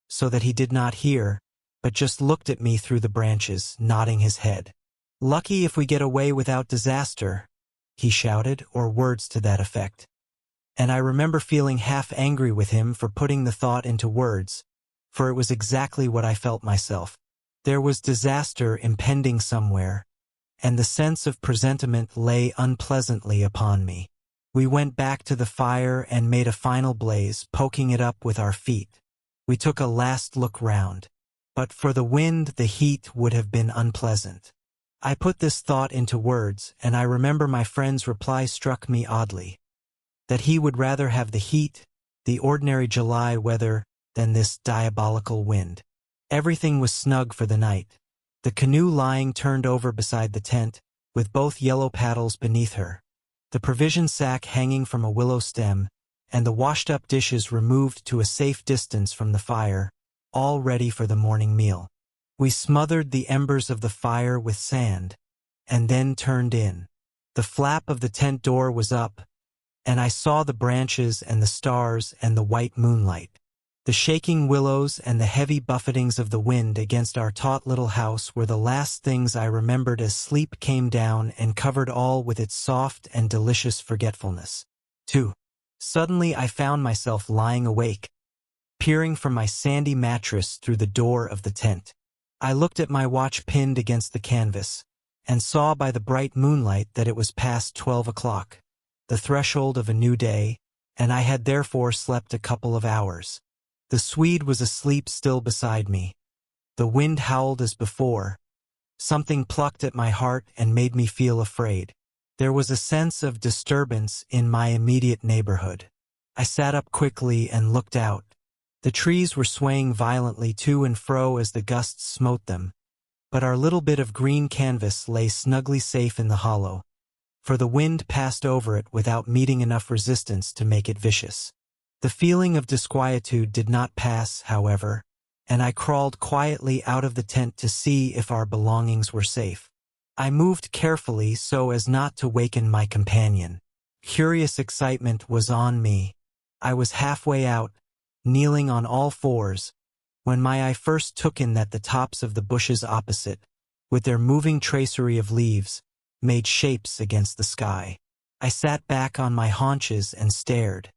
so that he did not hear, but just looked at me through the branches, nodding his head. "Lucky if we get away without disaster," he shouted, or words to that effect. And I remember feeling half angry with him for putting the thought into words, for it was exactly what I felt myself. There was disaster impending somewhere, and the sense of presentiment lay unpleasantly upon me. We went back to the fire and made a final blaze, poking it up with our feet. We took a last look round. But for the wind, the heat would have been unpleasant. I put this thought into words, and I remember my friend's reply struck me oddly. That he would rather have the heat, the ordinary July weather, than this diabolical wind. Everything was snug for the night. The canoe lying turned over beside the tent, with both yellow paddles beneath her, the provision sack hanging from a willow stem, and the washed-up dishes removed to a safe distance from the fire, all ready for the morning meal. We smothered the embers of the fire with sand, and then turned in. The flap of the tent door was up, and I saw the branches and the stars and the white moonlight. The shaking willows and the heavy buffetings of the wind against our taut little house were the last things I remembered as sleep came down and covered all with its soft and delicious forgetfulness. 2. Suddenly I found myself lying awake, peering from my sandy mattress through the door of the tent. I looked at my watch pinned against the canvas, and saw by the bright moonlight that it was past 12 o'clock, the threshold of a new day, and I had therefore slept a couple of hours. The Swede was asleep still beside me. The wind howled as before. Something plucked at my heart and made me feel afraid. There was a sense of disturbance in my immediate neighborhood. I sat up quickly and looked out. The trees were swaying violently to and fro as the gusts smote them, but our little bit of green canvas lay snugly safe in the hollow, for the wind passed over it without meeting enough resistance to make it vicious. The feeling of disquietude did not pass, however, and I crawled quietly out of the tent to see if our belongings were safe. I moved carefully so as not to waken my companion. Curious excitement was on me. I was halfway out, kneeling on all fours, when my eye first took in that the tops of the bushes opposite, with their moving tracery of leaves, made shapes against the sky. I sat back on my haunches and stared.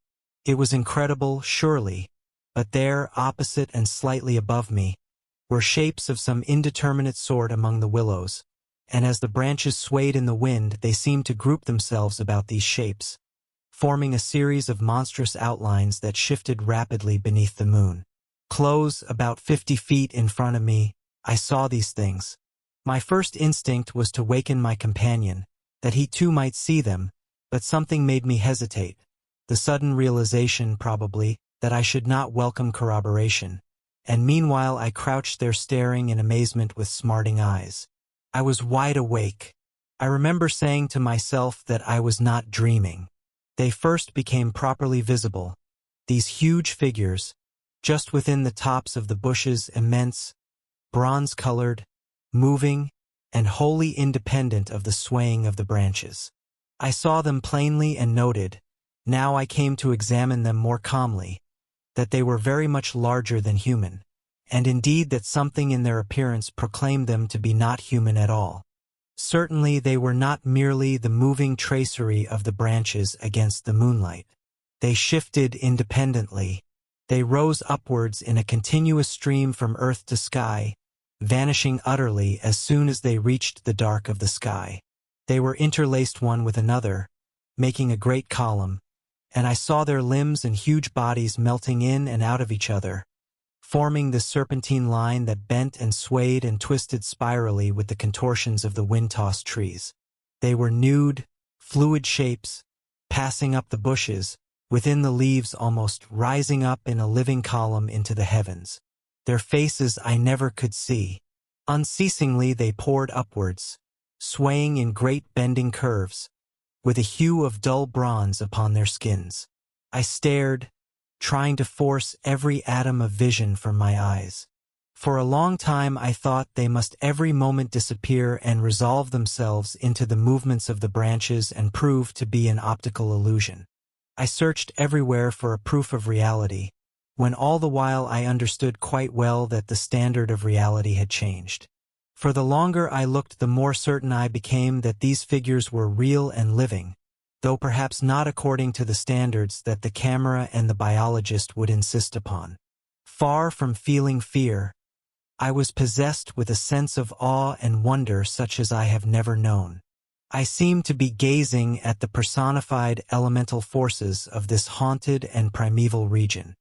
It was incredible, surely, but there, opposite and slightly above me, were shapes of some indeterminate sort among the willows, and as the branches swayed in the wind they seemed to group themselves about these shapes, forming a series of monstrous outlines that shifted rapidly beneath the moon. Close, about 50 feet in front of me, I saw these things. My first instinct was to waken my companion, that he too might see them, but something made me hesitate. The sudden realization, probably, that I should not welcome corroboration. and meanwhile I crouched there staring in amazement with smarting eyes. I was wide awake. I remember saying to myself that I was not dreaming. They first became properly visible, these huge figures, just within the tops of the bushes, immense, bronze-colored, moving, and wholly independent of the swaying of the branches. I saw them plainly and noted, now I came to examine them more calmly, that they were very much larger than human, and indeed that something in their appearance proclaimed them to be not human at all. Certainly they were not merely the moving tracery of the branches against the moonlight. They shifted independently. They rose upwards in a continuous stream from earth to sky, vanishing utterly as soon as they reached the dark of the sky. They were interlaced one with another, making a great column, and I saw their limbs and huge bodies melting in and out of each other, forming this serpentine line that bent and swayed and twisted spirally with the contortions of the wind-tossed trees. They were nude, fluid shapes, passing up the bushes, within the leaves almost rising up in a living column into the heavens. Their faces I never could see. Unceasingly they poured upwards, swaying in great bending curves, with a hue of dull bronze upon their skins. I stared, trying to force every atom of vision from my eyes. For a long time I thought they must every moment disappear and resolve themselves into the movements of the branches and prove to be an optical illusion. I searched everywhere for a proof of reality, when all the while I understood quite well that the standard of reality had changed. For the longer I looked, the more certain I became that these figures were real and living, though perhaps not according to the standards that the camera and the biologist would insist upon. Far from feeling fear, I was possessed with a sense of awe and wonder such as I have never known. I seemed to be gazing at the personified elemental forces of this haunted and primeval region.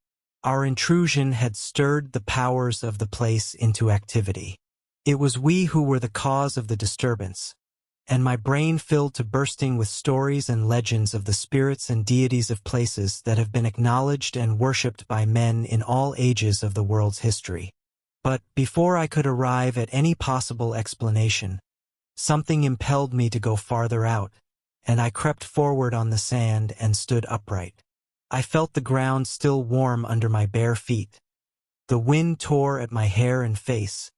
Our intrusion had stirred the powers of the place into activity. It was we who were the cause of the disturbance, and my brain filled to bursting with stories and legends of the spirits and deities of places that have been acknowledged and worshipped by men in all ages of the world's history. But before I could arrive at any possible explanation, something impelled me to go farther out, and I crept forward on the sand and stood upright. I felt the ground still warm under my bare feet. The wind tore at my hair and face,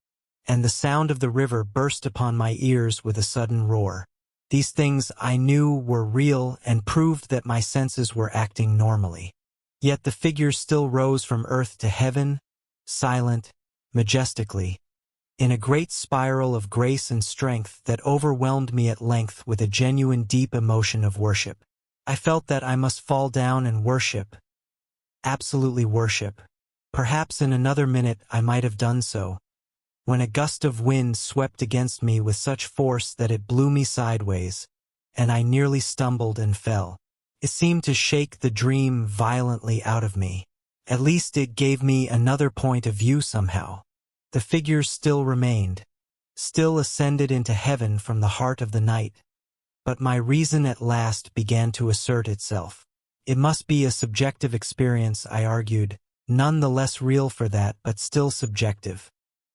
and the sound of the river burst upon my ears with a sudden roar. These things I knew were real and proved that my senses were acting normally. Yet the figures still rose from earth to heaven, silent, majestically, in a great spiral of grace and strength that overwhelmed me at length with a genuine deep emotion of worship. I felt that I must fall down and worship, absolutely worship. Perhaps in another minute I might have done so, when a gust of wind swept against me with such force that it blew me sideways, and I nearly stumbled and fell. It seemed to shake the dream violently out of me. At least it gave me another point of view somehow. The figures still remained, still ascended into heaven from the heart of the night, but my reason at last began to assert itself. It must be a subjective experience, I argued, none the less real for that, but still subjective.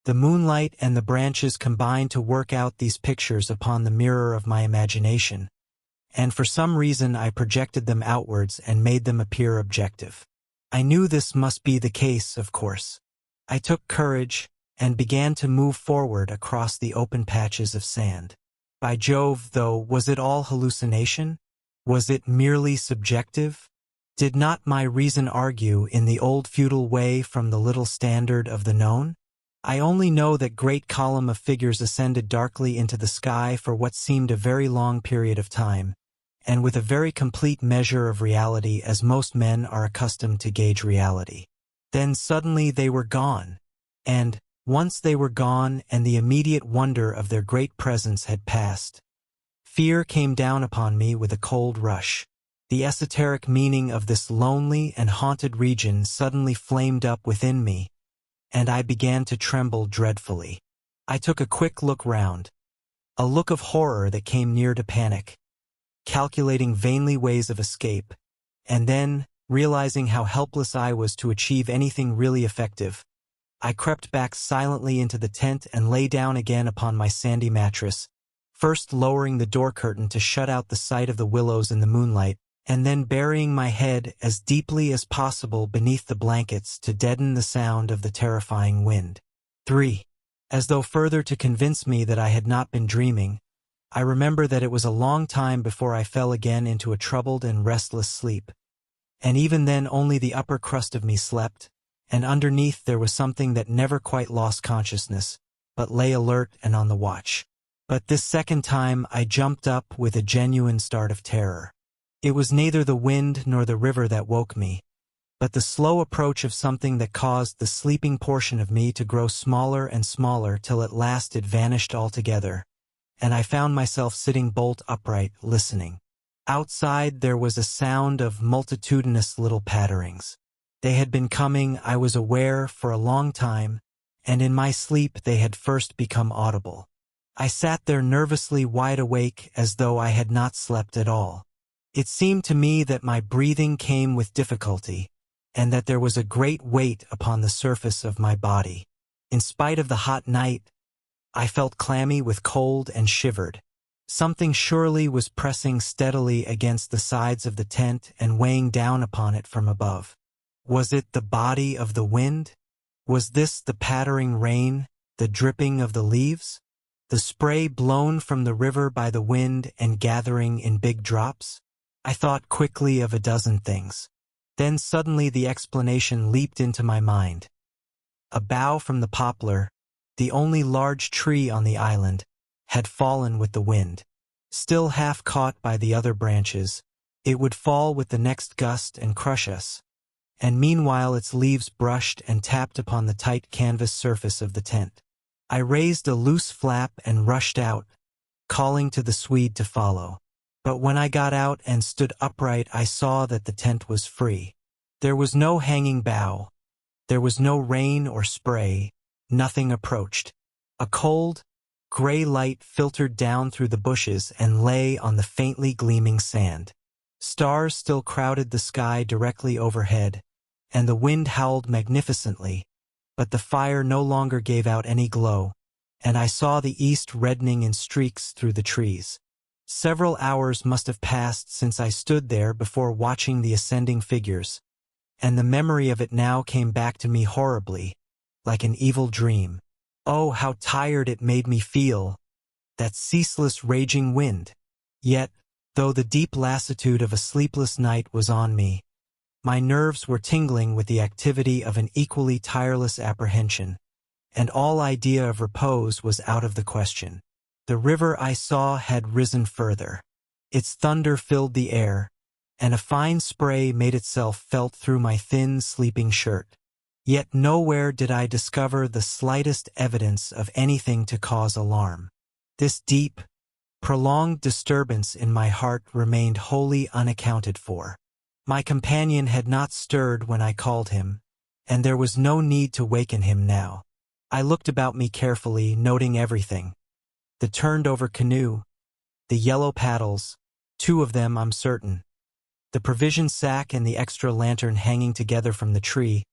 The moonlight and the branches combined to work out these pictures upon the mirror of my imagination, and for some reason I projected them outwards and made them appear objective. I knew this must be the case, of course. I took courage and began to move forward across the open patches of sand. By Jove, though, was it all hallucination? Was it merely subjective? Did not my reason argue in the old feudal way from the little standard of the known? I only know that great column of figures ascended darkly into the sky for what seemed a very long period of time, and with a very complete measure of reality as most men are accustomed to gauge reality. Then suddenly they were gone, and, once they were gone and the immediate wonder of their great presence had passed, fear came down upon me with a cold rush. The esoteric meaning of this lonely and haunted region suddenly flamed up within me, and I began to tremble dreadfully. I took a quick look round, a look of horror that came near to panic, calculating vainly ways of escape, and then, realizing how helpless I was to achieve anything really effective, I crept back silently into the tent and lay down again upon my sandy mattress, first lowering the door curtain to shut out the sight of the willows in the moonlight, and then burying my head as deeply as possible beneath the blankets to deaden the sound of the terrifying wind. 3. As though further to convince me that I had not been dreaming, I remember that it was a long time before I fell again into a troubled and restless sleep. And even then only the upper crust of me slept, and underneath there was something that never quite lost consciousness, but lay alert and on the watch. But this second time I jumped up with a genuine start of terror. It was neither the wind nor the river that woke me, but the slow approach of something that caused the sleeping portion of me to grow smaller and smaller till at last it vanished altogether, and I found myself sitting bolt upright, listening. Outside there was a sound of multitudinous little patterings. They had been coming, I was aware, for a long time, and in my sleep they had first become audible. I sat there nervously wide awake as though I had not slept at all. It seemed to me that my breathing came with difficulty, and that there was a great weight upon the surface of my body. In spite of the hot night, I felt clammy with cold and shivered. Something surely was pressing steadily against the sides of the tent and weighing down upon it from above. Was it the body of the wind? Was this the pattering rain, the dripping of the leaves? The spray blown from the river by the wind and gathering in big drops? I thought quickly of a dozen things. Then suddenly the explanation leaped into my mind. A bough from the poplar, the only large tree on the island, had fallen with the wind. Still half caught by the other branches, it would fall with the next gust and crush us. And meanwhile its leaves brushed and tapped upon the tight canvas surface of the tent. I raised a loose flap and rushed out, calling to the Swede to follow. But when I got out and stood upright, I saw that the tent was free. There was no hanging bough. There was no rain or spray. Nothing approached. A cold, gray light filtered down through the bushes and lay on the faintly gleaming sand. Stars still crowded the sky directly overhead, and the wind howled magnificently, but the fire no longer gave out any glow, and I saw the east reddening in streaks through the trees. Several hours must have passed since I stood there before watching the ascending figures, and the memory of it now came back to me horribly, like an evil dream. Oh, how tired it made me feel, that ceaseless raging wind! Yet, though the deep lassitude of a sleepless night was on me, my nerves were tingling with the activity of an equally tireless apprehension, and all idea of repose was out of the question. The river I saw had risen further. Its thunder filled the air, and a fine spray made itself felt through my thin, sleeping shirt. Yet nowhere did I discover the slightest evidence of anything to cause alarm. This deep, prolonged disturbance in my heart remained wholly unaccounted for. My companion had not stirred when I called him, and there was no need to waken him now. I looked about me carefully, noting everything. The turned-over canoe, the yellow paddles, 2 of them I'm certain, the provision sack and the extra lantern hanging together from the tree,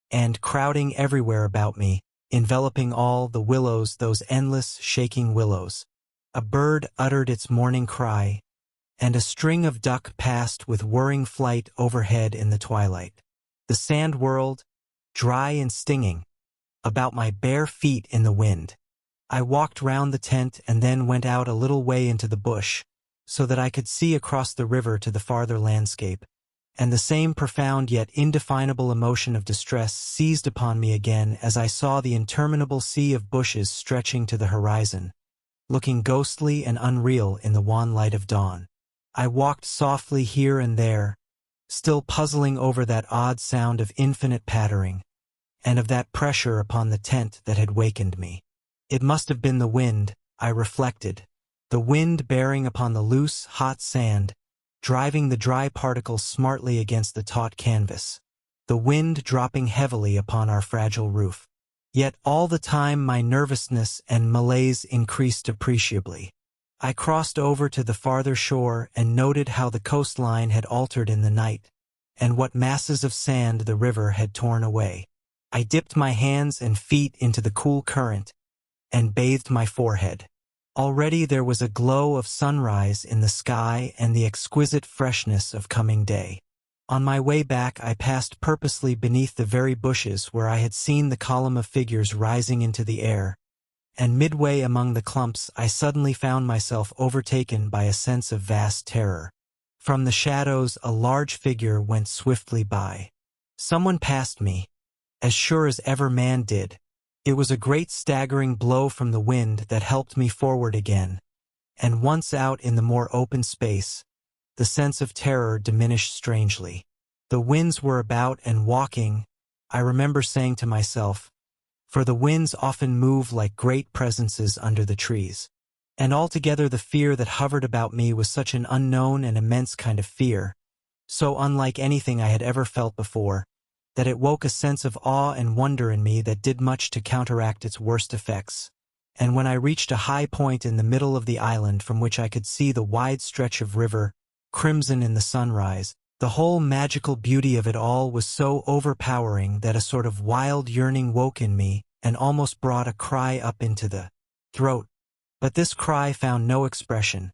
and crowding everywhere about me, enveloping all the willows, those endless, shaking willows. A bird uttered its morning cry, and a string of duck passed with whirring flight overhead in the twilight. The sand whirled, dry and stinging, about my bare feet in the wind. I walked round the tent and then went out a little way into the bush, so that I could see across the river to the farther landscape, and the same profound yet indefinable emotion of distress seized upon me again as I saw the interminable sea of bushes stretching to the horizon, looking ghostly and unreal in the wan light of dawn. I walked softly here and there, still puzzling over that odd sound of infinite pattering, and of that pressure upon the tent that had wakened me. It must have been the wind, I reflected, the wind bearing upon the loose, hot sand, driving the dry particles smartly against the taut canvas, the wind dropping heavily upon our fragile roof. Yet all the time my nervousness and malaise increased appreciably. I crossed over to the farther shore and noted how the coastline had altered in the night, and what masses of sand the river had torn away. I dipped my hands and feet into the cool current and bathed my forehead. Already there was a glow of sunrise in the sky and the exquisite freshness of coming day. On my way back, I passed purposely beneath the very bushes where I had seen the column of figures rising into the air, and midway among the clumps I suddenly found myself overtaken by a sense of vast terror. From the shadows a large figure went swiftly by. Someone passed me, as sure as ever man did. It was a great staggering blow from the wind that helped me forward again, and once out in the more open space, the sense of terror diminished strangely. The winds were about and walking, I remember saying to myself, for the winds often move like great presences under the trees. And altogether the fear that hovered about me was such an unknown and immense kind of fear, so unlike anything I had ever felt before, that it woke a sense of awe and wonder in me that did much to counteract its worst effects. And when I reached a high point in the middle of the island from which I could see the wide stretch of river, crimson in the sunrise, the whole magical beauty of it all was so overpowering that a sort of wild yearning woke in me and almost brought a cry up into the throat. But this cry found no expression,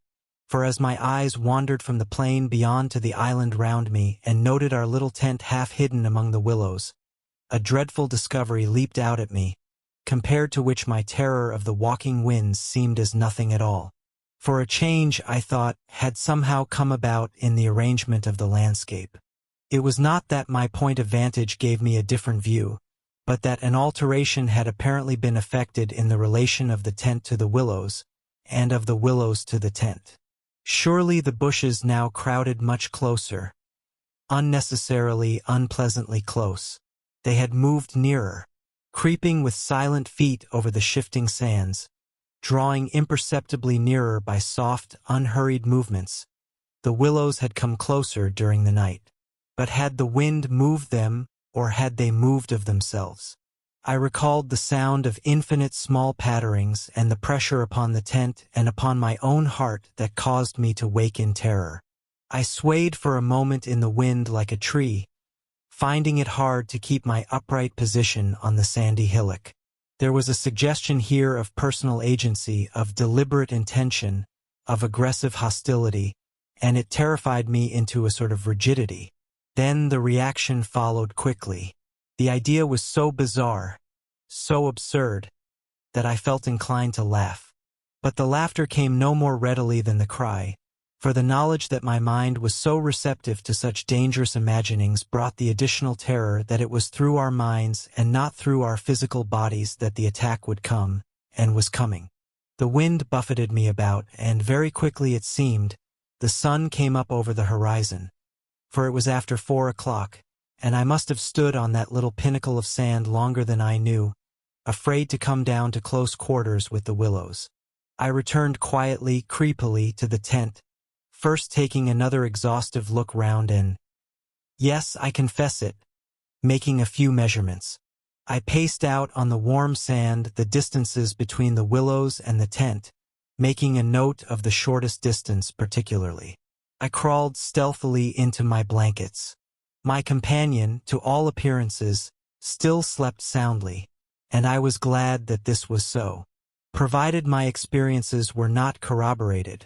for as my eyes wandered from the plain beyond to the island round me and noted our little tent half hidden among the willows, a dreadful discovery leaped out at me, compared to which my terror of the walking winds seemed as nothing at all. For a change, I thought, had somehow come about in the arrangement of the landscape. It was not that my point of vantage gave me a different view, but that an alteration had apparently been effected in the relation of the tent to the willows, and of the willows to the tent. Surely the bushes now crowded much closer, unnecessarily, unpleasantly close. They had moved nearer, creeping with silent feet over the shifting sands, drawing imperceptibly nearer by soft, unhurried movements. The willows had come closer during the night. But had the wind moved them, or had they moved of themselves? I recalled the sound of infinite small patterings and the pressure upon the tent and upon my own heart that caused me to wake in terror. I swayed for a moment in the wind like a tree, finding it hard to keep my upright position on the sandy hillock. There was a suggestion here of personal agency, of deliberate intention, of aggressive hostility, and it terrified me into a sort of rigidity. Then the reaction followed quickly. The idea was so bizarre, so absurd, that I felt inclined to laugh. But the laughter came no more readily than the cry, for the knowledge that my mind was so receptive to such dangerous imaginings brought the additional terror that it was through our minds and not through our physical bodies that the attack would come, and was coming. The wind buffeted me about, and very quickly it seemed, the sun came up over the horizon. For it was after 4 o'clock, and I must have stood on that little pinnacle of sand longer than I knew, afraid to come down to close quarters with the willows. I returned quietly, creepily, to the tent, first taking another exhaustive look round and, yes, I confess it, making a few measurements. I paced out on the warm sand the distances between the willows and the tent, making a note of the shortest distance particularly. I crawled stealthily into my blankets. My companion, to all appearances, still slept soundly, and I was glad that this was so. Provided my experiences were not corroborated,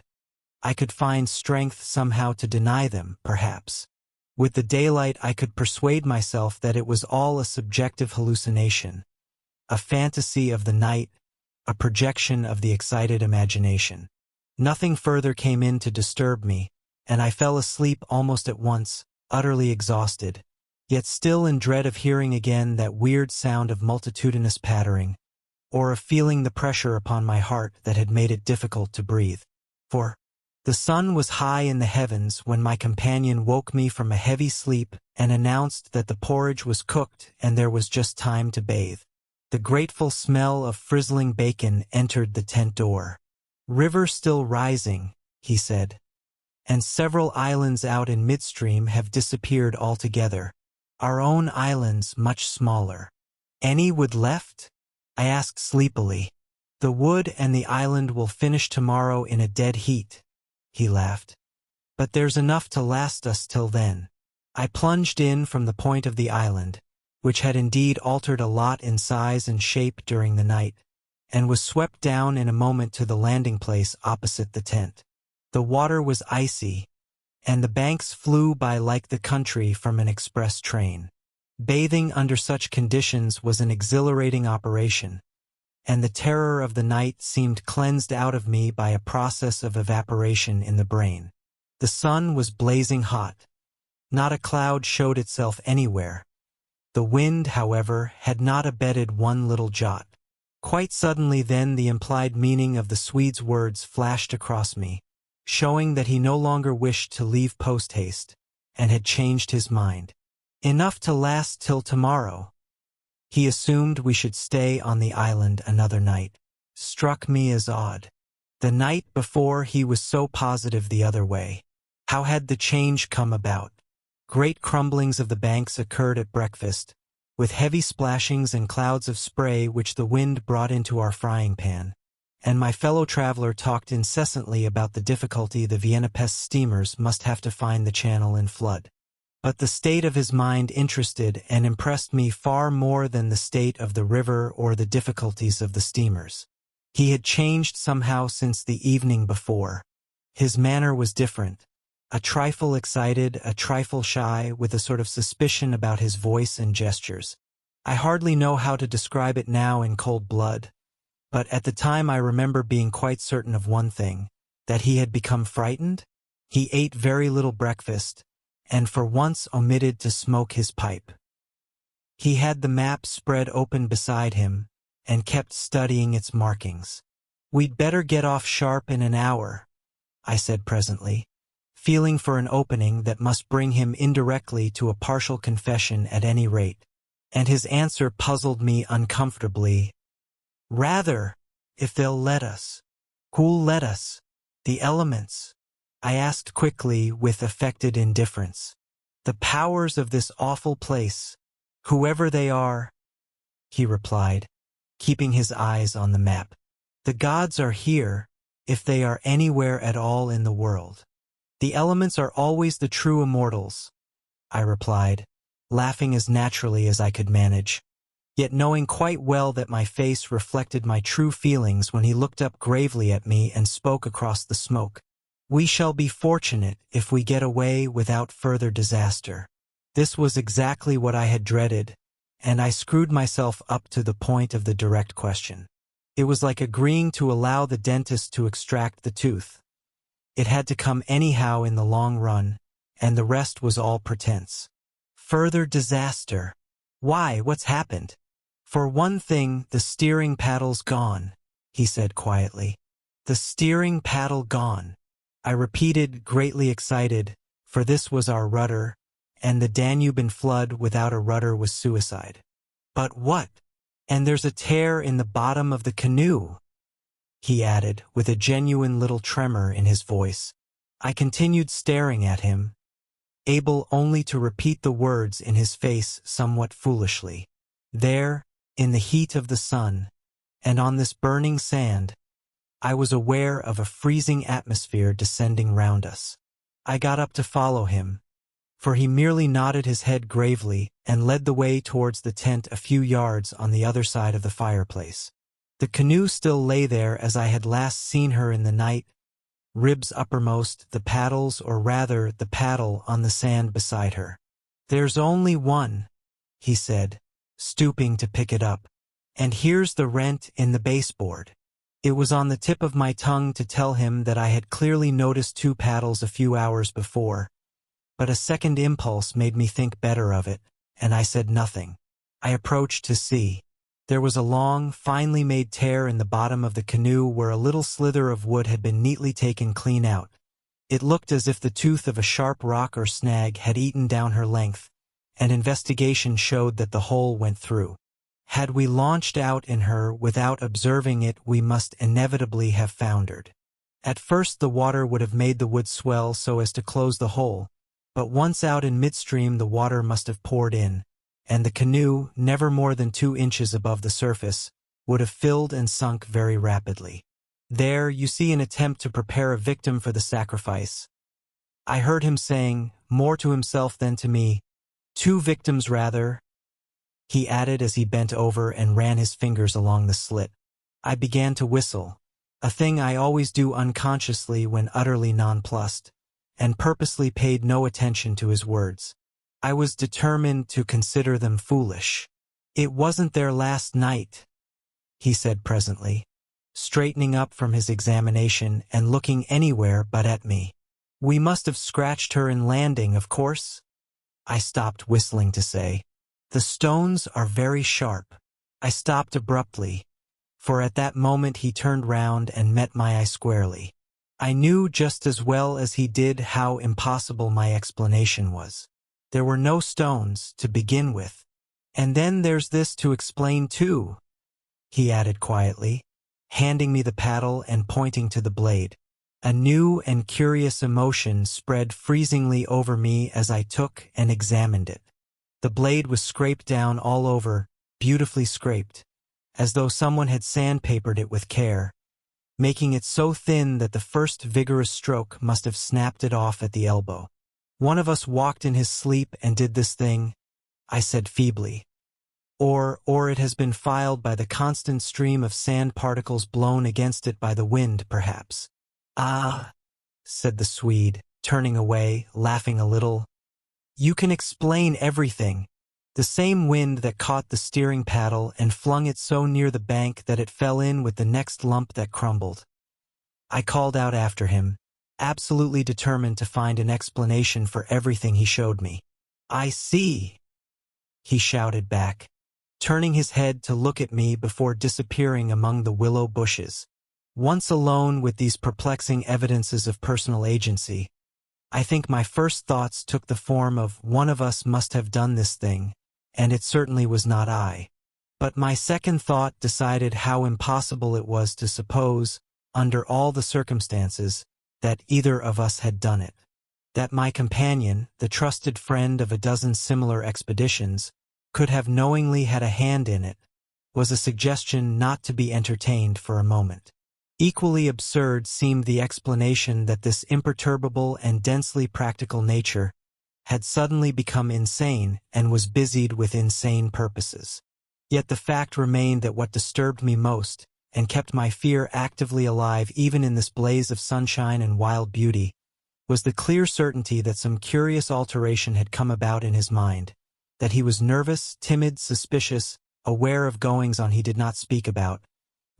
I could find strength somehow to deny them, perhaps. With the daylight I could persuade myself that it was all a subjective hallucination, a fantasy of the night, a projection of the excited imagination. Nothing further came in to disturb me, and I fell asleep almost at once, utterly exhausted, yet still in dread of hearing again that weird sound of multitudinous pattering, or of feeling the pressure upon my heart that had made it difficult to breathe. For the sun was high in the heavens when my companion woke me from a heavy sleep and announced that the porridge was cooked and there was just time to bathe. The grateful smell of frizzling bacon entered the tent door. "River still rising," he said, "and several islands out in midstream have disappeared altogether. Our own islands much smaller. Any wood left?" I asked sleepily. "The wood and the island will finish tomorrow in a dead heat," he laughed. "But there's enough to last us till then." I plunged in from the point of the island, which had indeed altered a lot in size and shape during the night, and was swept down in a moment to the landing place opposite the tent. The water was icy, and the banks flew by like the country from an express train. Bathing under such conditions was an exhilarating operation, and the terror of the night seemed cleansed out of me by a process of evaporation in the brain. The sun was blazing hot. Not a cloud showed itself anywhere. The wind, however, had not abated one little jot. Quite suddenly then the implied meaning of the Swede's words flashed across me, showing that he no longer wished to leave post-haste, and had changed his mind. Enough to last till tomorrow. He assumed we should stay on the island another night. Struck me as odd. The night before he was so positive the other way. How had the change come about? Great crumblings of the banks occurred at breakfast, with heavy splashings and clouds of spray which the wind brought into our frying pan, and my fellow traveler talked incessantly about the difficulty the Vienna Pest steamers must have to find the channel in flood. But the state of his mind interested and impressed me far more than the state of the river or the difficulties of the steamers. He had changed somehow since the evening before. His manner was different. A trifle excited, a trifle shy, with a sort of suspicion about his voice and gestures. I hardly know how to describe it now in cold blood, but at the time I remember being quite certain of one thing, that he had become frightened. He ate very little breakfast, and for once omitted to smoke his pipe. He had the map spread open beside him, and kept studying its markings. "We'd better get off sharp in an hour," I said presently, feeling for an opening that must bring him indirectly to a partial confession at any rate, and his answer puzzled me uncomfortably. "Rather, if they'll let us." "Who'll let us?" "The elements," I asked quickly with affected indifference. "The powers of this awful place, whoever they are," he replied, keeping his eyes on the map. "The gods are here, if they are anywhere at all in the world. The elements are always the true immortals," I replied, laughing as naturally as I could manage, yet knowing quite well that my face reflected my true feelings when he looked up gravely at me and spoke across the smoke. "We shall be fortunate if we get away without further disaster." This was exactly what I had dreaded, and I screwed myself up to the point of the direct question. It was like agreeing to allow the dentist to extract the tooth. It had to come anyhow in the long run, and the rest was all pretense. "Further disaster? Why, what's happened?" "For one thing, the steering paddle's gone," he said quietly. "The steering paddle gone," I repeated, greatly excited, for this was our rudder, and the Danube in flood without a rudder was suicide. "But what? And there's a tear in the bottom of the canoe," he added, with a genuine little tremor in his voice. I continued staring at him, able only to repeat the words in his face somewhat foolishly. There, in the heat of the sun, and on this burning sand, I was aware of a freezing atmosphere descending round us. I got up to follow him, for he merely nodded his head gravely and led the way towards the tent a few yards on the other side of the fireplace. The canoe still lay there as I had last seen her in the night, ribs uppermost, the paddles, or rather the paddle, on the sand beside her. "There's only one," he said, stooping to pick it up, "and here's the rent in the baseboard." It was on the tip of my tongue to tell him that I had clearly noticed two paddles a few hours before, but a second impulse made me think better of it, and I said nothing. I approached to see. There was a long, finely made tear in the bottom of the canoe where a little slither of wood had been neatly taken clean out. It looked as if the tooth of a sharp rock or snag had eaten down her length, and investigation showed that the hole went through. Had we launched out in her without observing it, we must inevitably have foundered. At first the water would have made the wood swell so as to close the hole, but once out in midstream the water must have poured in, and the canoe, never more than 2 inches above the surface, would have filled and sunk very rapidly. There you see an attempt to prepare a victim for the sacrifice. I heard him saying, more to himself than to me, 2 victims rather, he added as he bent over and ran his fingers along the slit. I began to whistle, a thing I always do unconsciously when utterly nonplussed, and purposely paid no attention to his words. I was determined to consider them foolish. "It wasn't there last night," he said presently, straightening up from his examination and looking anywhere but at me. "We must have scratched her in landing, of course." I stopped whistling to say, "The stones are very sharp." I stopped abruptly, for at that moment he turned round and met my eye squarely. I knew just as well as he did how impossible my explanation was. There were no stones, to begin with. "And then there's this to explain too," he added quietly, handing me the paddle and pointing to the blade. A new and curious emotion spread freezingly over me as I took and examined it. The blade was scraped down all over, beautifully scraped, as though someone had sandpapered it with care, making it so thin that the first vigorous stroke must have snapped it off at the elbow. "One of us walked in his sleep and did this thing," I said feebly. Or it has been filed by the constant stream of sand particles blown against it by the wind, perhaps." "Ah," said the Swede, turning away, laughing a little. "You can explain everything. The same wind that caught the steering paddle and flung it so near the bank that it fell in with the next lump that crumbled." I called out after him, absolutely determined to find an explanation for everything he showed me. "I see," he shouted back, turning his head to look at me before disappearing among the willow bushes. Once alone with these perplexing evidences of personal agency, I think my first thoughts took the form of one of us must have done this thing, and it certainly was not I. But my second thought decided how impossible it was to suppose, under all the circumstances, that either of us had done it. That my companion, the trusted friend of a dozen similar expeditions, could have knowingly had a hand in it, was a suggestion not to be entertained for a moment. Equally absurd seemed the explanation that this imperturbable and densely practical nature had suddenly become insane and was busied with insane purposes. Yet the fact remained that what disturbed me most, and kept my fear actively alive even in this blaze of sunshine and wild beauty, was the clear certainty that some curious alteration had come about in his mind, that he was nervous, timid, suspicious, aware of goings-on he did not speak about,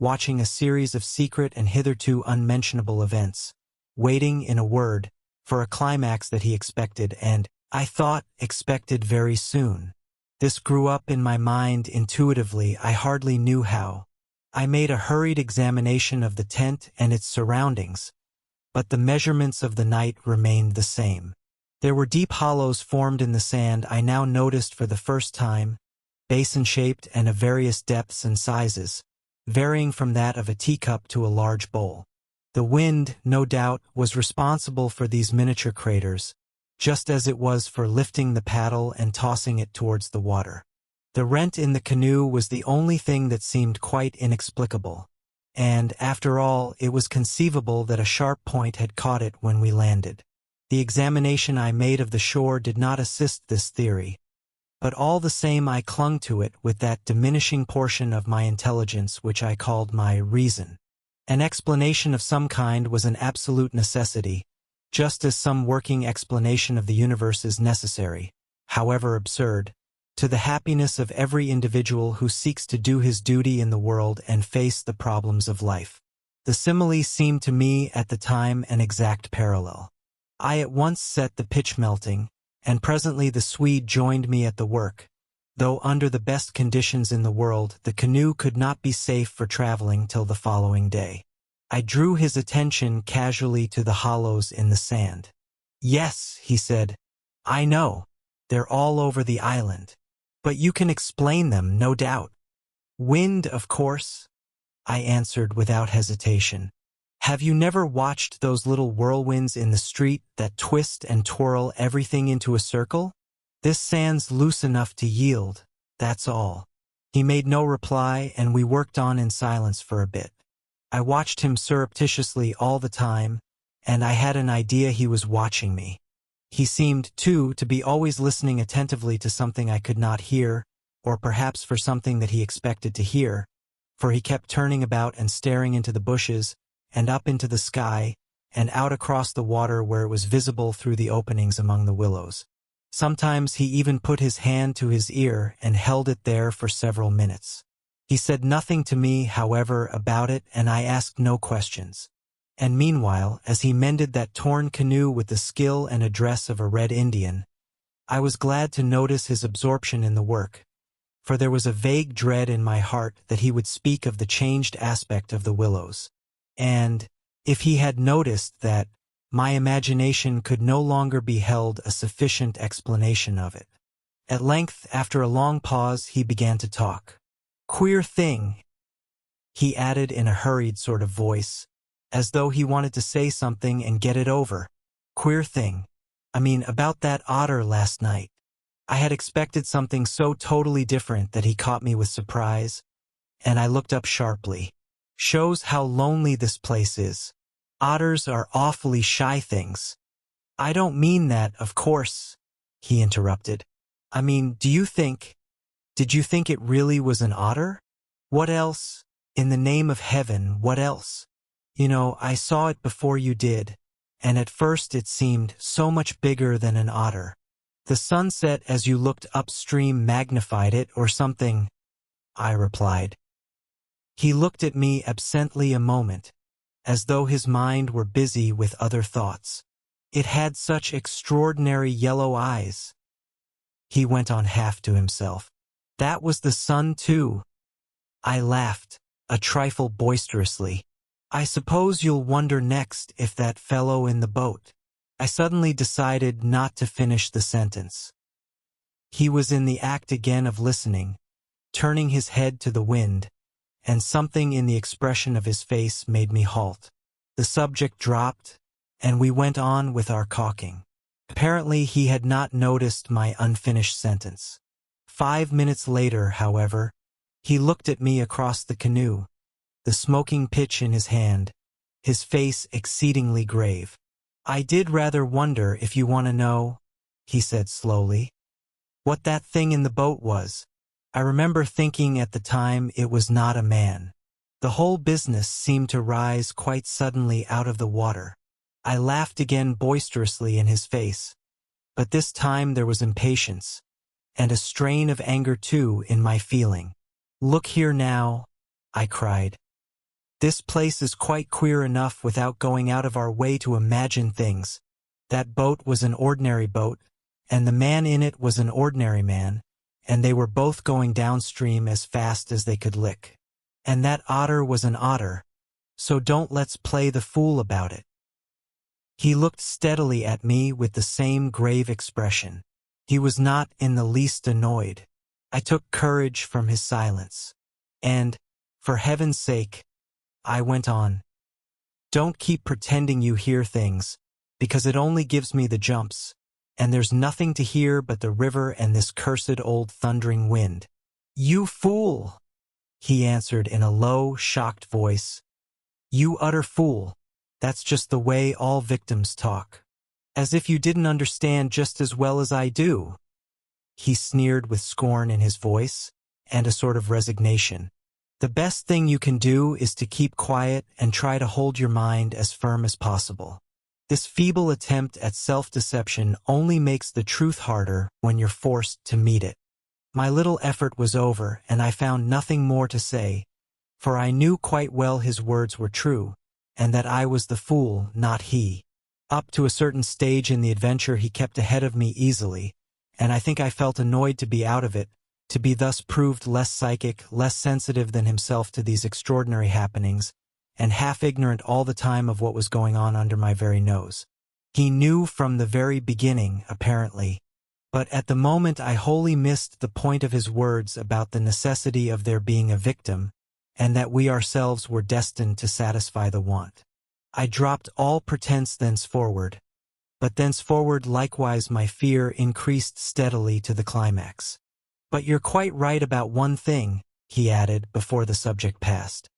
watching a series of secret and hitherto unmentionable events, waiting, in a word, for a climax that he expected and, I thought, expected very soon. This grew up in my mind intuitively, I hardly knew how. I made a hurried examination of the tent and its surroundings, but the measurements of the night remained the same. There were deep hollows formed in the sand I now noticed for the first time, basin-shaped and of various depths and sizes, varying from that of a teacup to a large bowl. The wind, no doubt, was responsible for these miniature craters, just as it was for lifting the paddle and tossing it towards the water. The rent in the canoe was the only thing that seemed quite inexplicable, and, after all, it was conceivable that a sharp point had caught it when we landed. The examination I made of the shore did not assist this theory, but all the same I clung to it with that diminishing portion of my intelligence which I called my reason. An explanation of some kind was an absolute necessity, just as some working explanation of the universe is necessary, however absurd, to the happiness of every individual who seeks to do his duty in the world and face the problems of life. The simile seemed to me at the time an exact parallel. I at once set the pitch melting, and presently the Swede joined me at the work. Though under the best conditions in the world, the canoe could not be safe for traveling till the following day. I drew his attention casually to the hollows in the sand. "Yes," he said, "I know. They're all over the island. But you can explain them, no doubt." "Wind, of course," I answered without hesitation. "Have you never watched those little whirlwinds in the street that twist and twirl everything into a circle? This sand's loose enough to yield, that's all." He made no reply, and we worked on in silence for a bit. I watched him surreptitiously all the time, and I had an idea he was watching me. He seemed, too, to be always listening attentively to something I could not hear, or perhaps for something that he expected to hear, for he kept turning about and staring into the bushes, and up into the sky, and out across the water where it was visible through the openings among the willows. Sometimes he even put his hand to his ear and held it there for several minutes. He said nothing to me, however, about it, and I asked no questions. And meanwhile, as he mended that torn canoe with the skill and address of a Red Indian, I was glad to notice his absorption in the work, for there was a vague dread in my heart that he would speak of the changed aspect of the willows. And, if he had noticed that, my imagination could no longer be held a sufficient explanation of it. At length, after a long pause, he began to talk. "Queer thing," he added in a hurried sort of voice, as though he wanted to say something and get it over. "Queer thing. I mean, about that otter last night. I had expected something so totally different that he caught me with surprise, and I looked up sharply. Shows how lonely this place is. Otters are awfully shy things." "I don't mean that, of course," he interrupted. "I mean, did you think it really was an otter? What else? In the name of heaven, what else? You know, I saw it before you did, and at first it seemed so much bigger than an otter. The sunset as you looked upstream magnified it or something," I replied. He looked at me absently a moment, as though his mind were busy with other thoughts. "It had such extraordinary yellow eyes," he went on half to himself. "That was the sun too." I laughed, a trifle boisterously. "I suppose you'll wonder next if that fellow in the boat—" I suddenly decided not to finish the sentence. He was in the act again of listening, turning his head to the wind, and something in the expression of his face made me halt. The subject dropped, and we went on with our caulking. Apparently he had not noticed my unfinished sentence. 5 minutes later, however, he looked at me across the canoe, the smoking pitch in his hand, his face exceedingly grave. "I did rather wonder, if you want to know," he said slowly, "what that thing in the boat was. I remember thinking at the time it was not a man. The whole business seemed to rise quite suddenly out of the water." I laughed again boisterously in his face, but this time there was impatience, and a strain of anger too in my feeling. "Look here now," I cried. "This place is quite queer enough without going out of our way to imagine things. That boat was an ordinary boat, and the man in it was an ordinary man, and they were both going downstream as fast as they could lick. And that otter was an otter, so don't let's play the fool about it." He looked steadily at me with the same grave expression. He was not in the least annoyed. I took courage from his silence. "And, for heaven's sake," I went on, "don't keep pretending you hear things, because it only gives me the jumps, and there's nothing to hear but the river and this cursed old thundering wind." "You fool!" he answered in a low, shocked voice. "You utter fool. That's just the way all victims talk. As if you didn't understand just as well as I do." He sneered with scorn in his voice, and a sort of resignation. "The best thing you can do is to keep quiet and try to hold your mind as firm as possible. This feeble attempt at self-deception only makes the truth harder when you're forced to meet it." My little effort was over, and I found nothing more to say, for I knew quite well his words were true, and that I was the fool, not he. Up to a certain stage in the adventure he kept ahead of me easily, and I think I felt annoyed to be out of it, to be thus proved less psychic, less sensitive than himself to these extraordinary happenings, and half ignorant all the time of what was going on under my very nose. He knew from the very beginning, apparently, but at the moment I wholly missed the point of his words about the necessity of there being a victim, and that we ourselves were destined to satisfy the want. I dropped all pretense thenceforward, but thenceforward likewise my fear increased steadily to the climax. "But you're quite right about one thing," he added before the subject passed.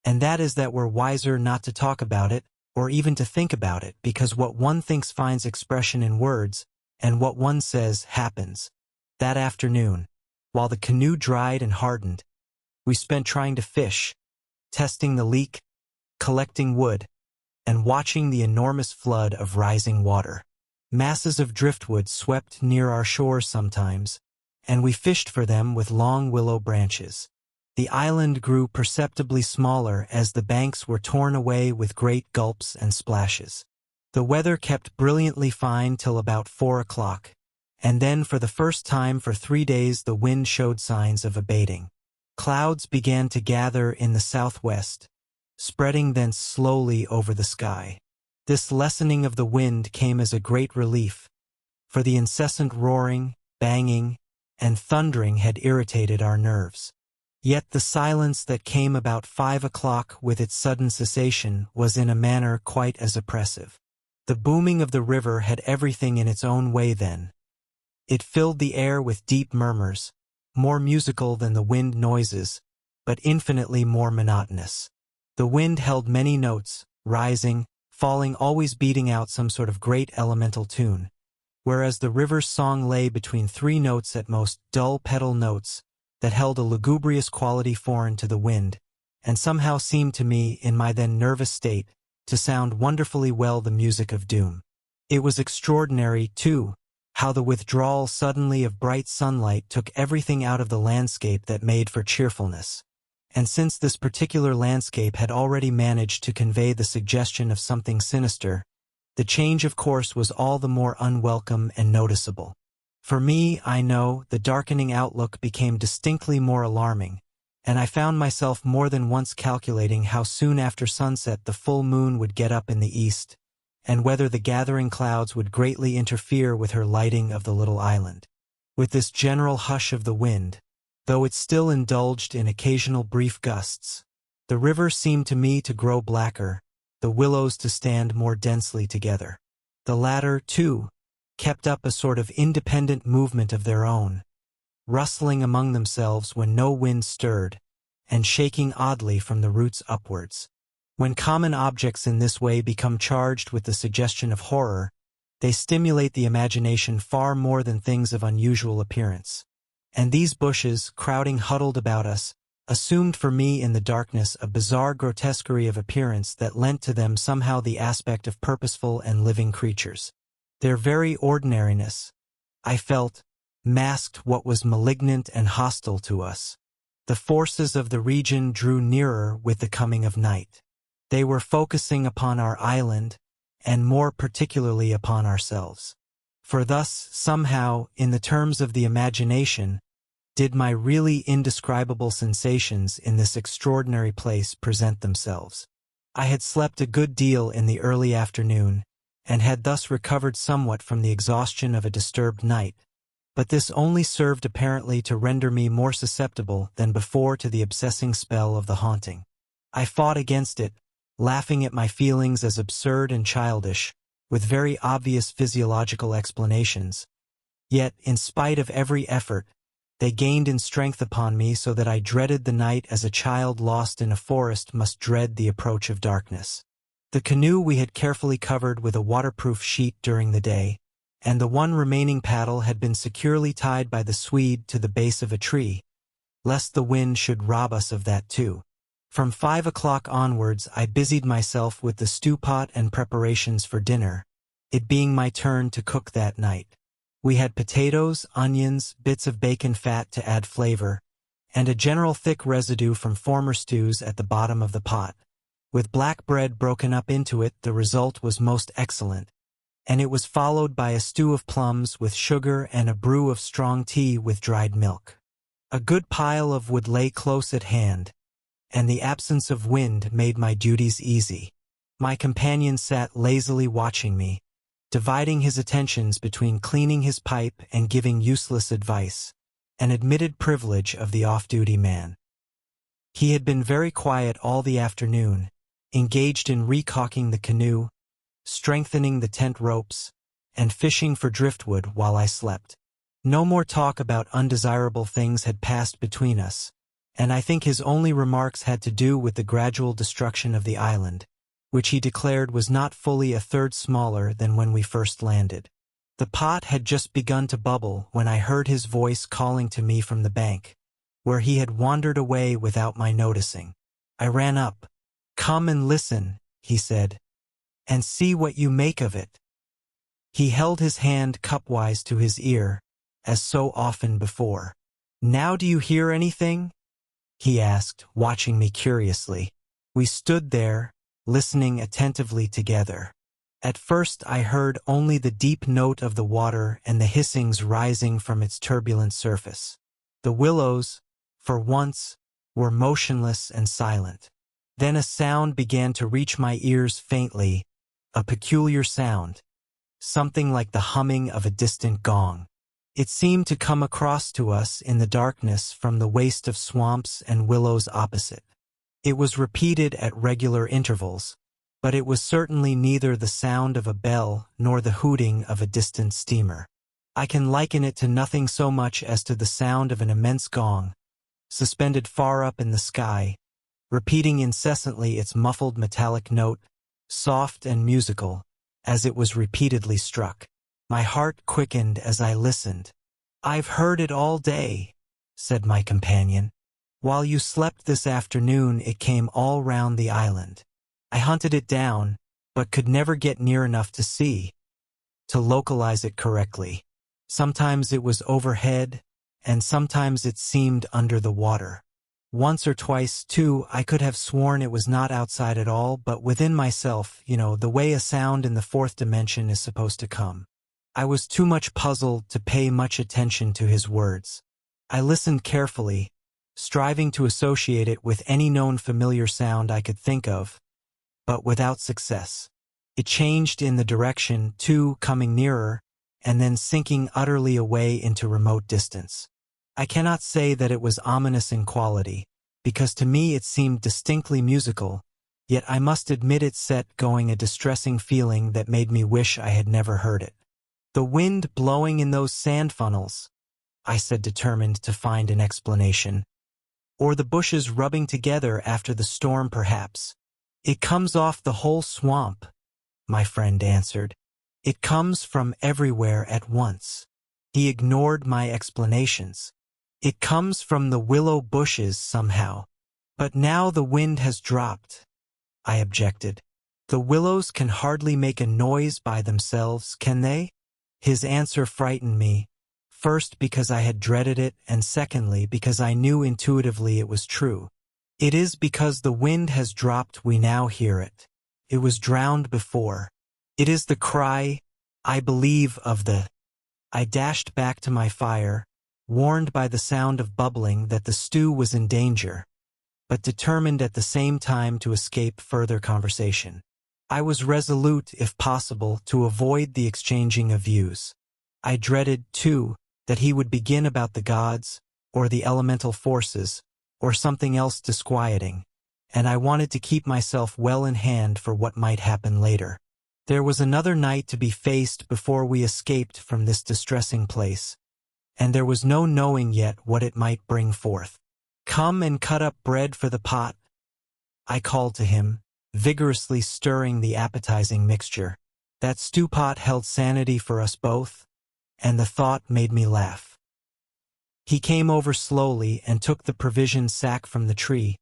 "And that is that we're wiser not to talk about it, or even to think about it, because what one thinks finds expression in words, and what one says happens. That afternoon, While the canoe dried and hardened, we spent trying to fish, testing the leak, collecting wood, and watching the enormous flood of rising water. Masses of driftwood swept near our shores sometimes, and we fished for them with long willow branches. The island grew perceptibly smaller as the banks were torn away with great gulps and splashes. The weather kept brilliantly fine till about 4 o'clock, and then for the first time for 3 days the wind showed signs of abating. Clouds began to gather in the southwest, spreading thence slowly over the sky. This lessening of the wind came as a great relief, for the incessant roaring, banging, and thundering had irritated our nerves. Yet the silence that came about 5 o'clock with its sudden cessation was in a manner quite as oppressive. The booming of the river had everything in its own way then. It filled the air with deep murmurs, more musical than the wind noises, but infinitely more monotonous. The wind held many notes, rising, falling, always beating out some sort of great elemental tune, whereas the river's song lay between 3 notes at most, dull pedal notes that held a lugubrious quality foreign to the wind, and somehow seemed to me, in my then nervous state, to sound wonderfully well the music of doom. It was extraordinary, too, how the withdrawal suddenly of bright sunlight took everything out of the landscape that made for cheerfulness. And since this particular landscape had already managed to convey the suggestion of something sinister, the change of course was all the more unwelcome and noticeable. For me, I know, the darkening outlook became distinctly more alarming, and I found myself more than once calculating how soon after sunset the full moon would get up in the east, and whether the gathering clouds would greatly interfere with her lighting of the little island. With this general hush of the wind, though it still indulged in occasional brief gusts, the river seemed to me to grow blacker, the willows to stand more densely together. The latter, too, kept up a sort of independent movement of their own, rustling among themselves when no wind stirred, and shaking oddly from the roots upwards. When common objects in this way become charged with the suggestion of horror, they stimulate the imagination far more than things of unusual appearance. And these bushes, crowding huddled about us, assumed for me in the darkness a bizarre grotesquerie of appearance that lent to them somehow the aspect of purposeful and living creatures. Their very ordinariness, I felt, masked what was malignant and hostile to us. The forces of the region drew nearer with the coming of night. They were focusing upon our island, and more particularly upon ourselves. For thus, somehow, in the terms of the imagination, did my really indescribable sensations in this extraordinary place present themselves. I had slept a good deal in the early afternoon, and had thus recovered somewhat from the exhaustion of a disturbed night, but this only served apparently to render me more susceptible than before to the obsessing spell of the haunting. I fought against it, laughing at my feelings as absurd and childish, with very obvious physiological explanations. Yet, in spite of every effort, they gained in strength upon me so that I dreaded the night as a child lost in a forest must dread the approach of darkness. The canoe we had carefully covered with a waterproof sheet during the day, and the one remaining paddle had been securely tied by the Swede to the base of a tree, lest the wind should rob us of that too. From 5 o'clock onwards I busied myself with the stew-pot and preparations for dinner, it being my turn to cook that night. We had potatoes, onions, bits of bacon fat to add flavor, and a general thick residue from former stews at the bottom of the pot. With black bread broken up into it, the result was most excellent, and it was followed by a stew of plums with sugar and a brew of strong tea with dried milk. A good pile of wood lay close at hand, and the absence of wind made my duties easy. My companion sat lazily watching me, dividing his attentions between cleaning his pipe and giving useless advice, an admitted privilege of the off-duty man. He had been very quiet all the afternoon, engaged in recaulking the canoe, strengthening the tent ropes, and fishing for driftwood while I slept. No more talk about undesirable things had passed between us, and I think his only remarks had to do with the gradual destruction of the island, which he declared was not fully a third smaller than when we first landed. The pot had just begun to bubble when I heard his voice calling to me from the bank, where he had wandered away without my noticing. I ran up. "Come and listen," he said, "and see what you make of it." He held his hand cupwise to his ear, as so often before. "Now do you hear anything?" he asked, watching me curiously. We stood there, listening attentively together. At first I heard only the deep note of the water and the hissings rising from its turbulent surface. The willows, for once, were motionless and silent. Then a sound began to reach my ears faintly, a peculiar sound, something like the humming of a distant gong. It seemed to come across to us in the darkness from the waste of swamps and willows opposite. It was repeated at regular intervals, but it was certainly neither the sound of a bell nor the hooting of a distant steamer. I can liken it to nothing so much as to the sound of an immense gong, suspended far up in the sky, repeating incessantly its muffled metallic note, soft and musical, as it was repeatedly struck. My heart quickened as I listened. "I've heard it all day," said my companion. "While you slept this afternoon, it came all round the island. I hunted it down, but could never get near enough to localize it correctly. Sometimes it was overhead, and sometimes it seemed under the water. Once or twice, too, I could have sworn it was not outside at all, but within myself, the way a sound in the fourth dimension is supposed to come." I was too much puzzled to pay much attention to his words. I listened carefully, striving to associate it with any known familiar sound I could think of, but without success. It changed in the direction, too, coming nearer, and then sinking utterly away into remote distance. I cannot say that it was ominous in quality, because to me it seemed distinctly musical, yet I must admit it set going a distressing feeling that made me wish I had never heard it. "The wind blowing in those sand funnels," I said, determined to find an explanation. "Or the bushes rubbing together after the storm, perhaps." "It comes off the whole swamp," my friend answered. "It comes from everywhere at once." He ignored my explanations. "It comes from the willow bushes somehow." "But now the wind has dropped," I objected. "The willows can hardly make a noise by themselves, can they?" His answer frightened me, first because I had dreaded it, and secondly because I knew intuitively it was true. "It is because the wind has dropped we now hear it. It was drowned before. It is the cry, I believe, of the—" I dashed back to my fire, warned by the sound of bubbling that the stew was in danger, but determined at the same time to escape further conversation. I was resolute, if possible, to avoid the exchanging of views. I dreaded, too, that he would begin about the gods, or the elemental forces, or something else disquieting, and I wanted to keep myself well in hand for what might happen later. There was another night to be faced before we escaped from this distressing place, and there was no knowing yet what it might bring forth. "Come and cut up bread for the pot," I called to him, vigorously stirring the appetizing mixture. That stew pot held sanity for us both, and the thought made me laugh. He came over slowly and took the provision sack from the tree,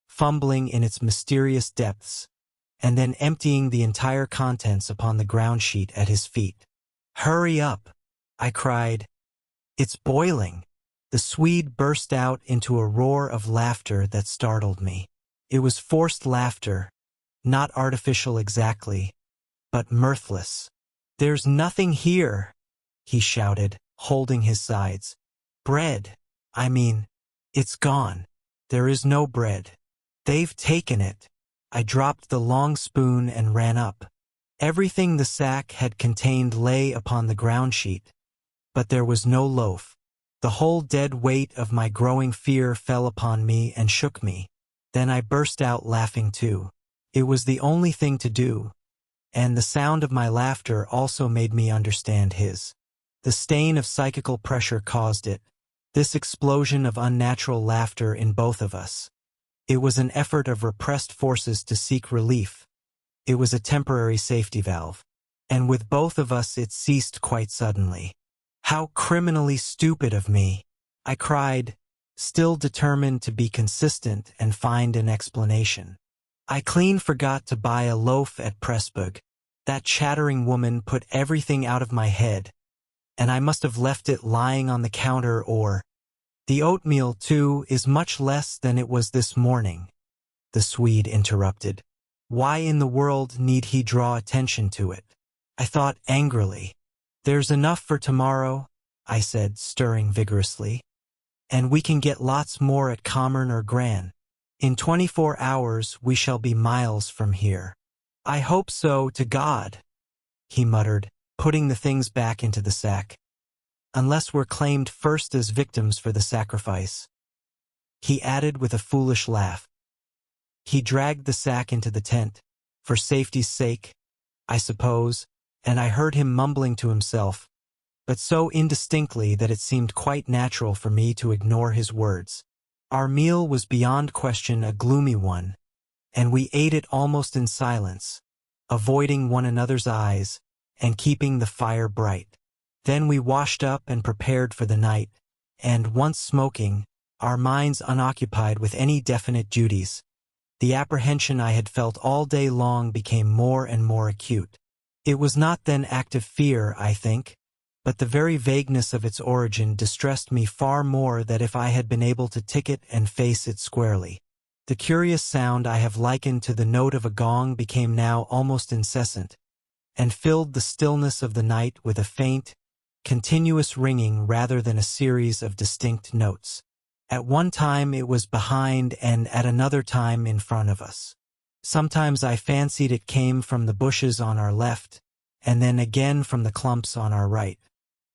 fumbling in its mysterious depths, and then emptying the entire contents upon the ground sheet at his feet. "Hurry up," I cried. "It's boiling." The Swede burst out into a roar of laughter that startled me. It was forced laughter, not artificial exactly, but mirthless. "There's nothing here," he shouted, holding his sides. "Bread, I mean, it's gone. There is no bread. They've taken it." I dropped the long spoon and ran up. Everything the sack had contained lay upon the ground sheet, but there was no loaf. The whole dead weight of my growing fear fell upon me and shook me. Then I burst out laughing too. It was the only thing to do, and the sound of my laughter also made me understand his. The stain of psychical pressure caused it, this explosion of unnatural laughter in both of us. It was an effort of repressed forces to seek relief. It was a temporary safety valve. and with both of us it ceased quite suddenly. How criminally stupid of me! I cried, still determined to be consistent and find an explanation. I clean forgot to buy a loaf at Pressburg. That chattering woman put everything out of my head, and I must have left it lying on the counter or— The oatmeal, too, is much less than it was this morning, the Swede interrupted. Why in the world need he draw attention to it? I thought angrily. There's enough for tomorrow, I said, stirring vigorously. And we can get lots more at Commern or Gran. In 24 hours we shall be miles from here. I hope so, to God, he muttered, putting the things back into the sack. Unless we're claimed first as victims for the sacrifice, he added with a foolish laugh. He dragged the sack into the tent, for safety's sake, I suppose, and I heard him mumbling to himself, but so indistinctly that it seemed quite natural for me to ignore his words. Our meal was beyond question a gloomy one, and we ate it almost in silence, avoiding one another's eyes and keeping the fire bright. Then we washed up and prepared for the night, and once smoking, our minds unoccupied with any definite duties, the apprehension I had felt all day long became more and more acute. It was not then active fear, I think, but the very vagueness of its origin distressed me far more than if I had been able to tick it and face it squarely. The curious sound I have likened to the note of a gong became now almost incessant, and filled the stillness of the night with a faint, continuous ringing rather than a series of distinct notes. At one time it was behind and at another time in front of us. Sometimes I fancied it came from the bushes on our left, and then again from the clumps on our right.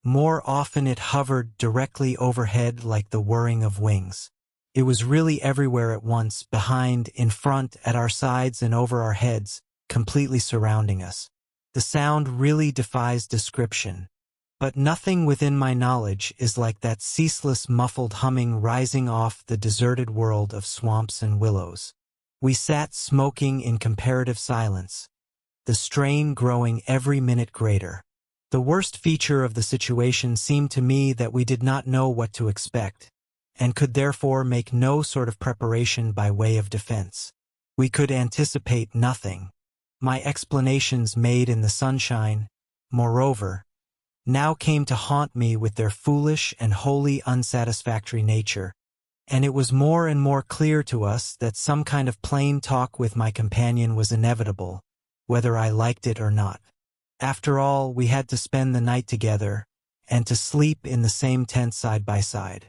More often it hovered directly overhead like the whirring of wings. It was really everywhere at once, behind, in front, at our sides and over our heads, completely surrounding us. The sound really defies description. But nothing within my knowledge is like that ceaseless muffled humming rising off the deserted world of swamps and willows. We sat smoking in comparative silence, the strain growing every minute greater. The worst feature of the situation seemed to me that we did not know what to expect, and could therefore make no sort of preparation by way of defense. We could anticipate nothing. My explanations made in the sunshine, moreover, now came to haunt me with their foolish and wholly unsatisfactory nature, and it was more and more clear to us that some kind of plain talk with my companion was inevitable, whether I liked it or not. After all, we had to spend the night together, and to sleep in the same tent side by side.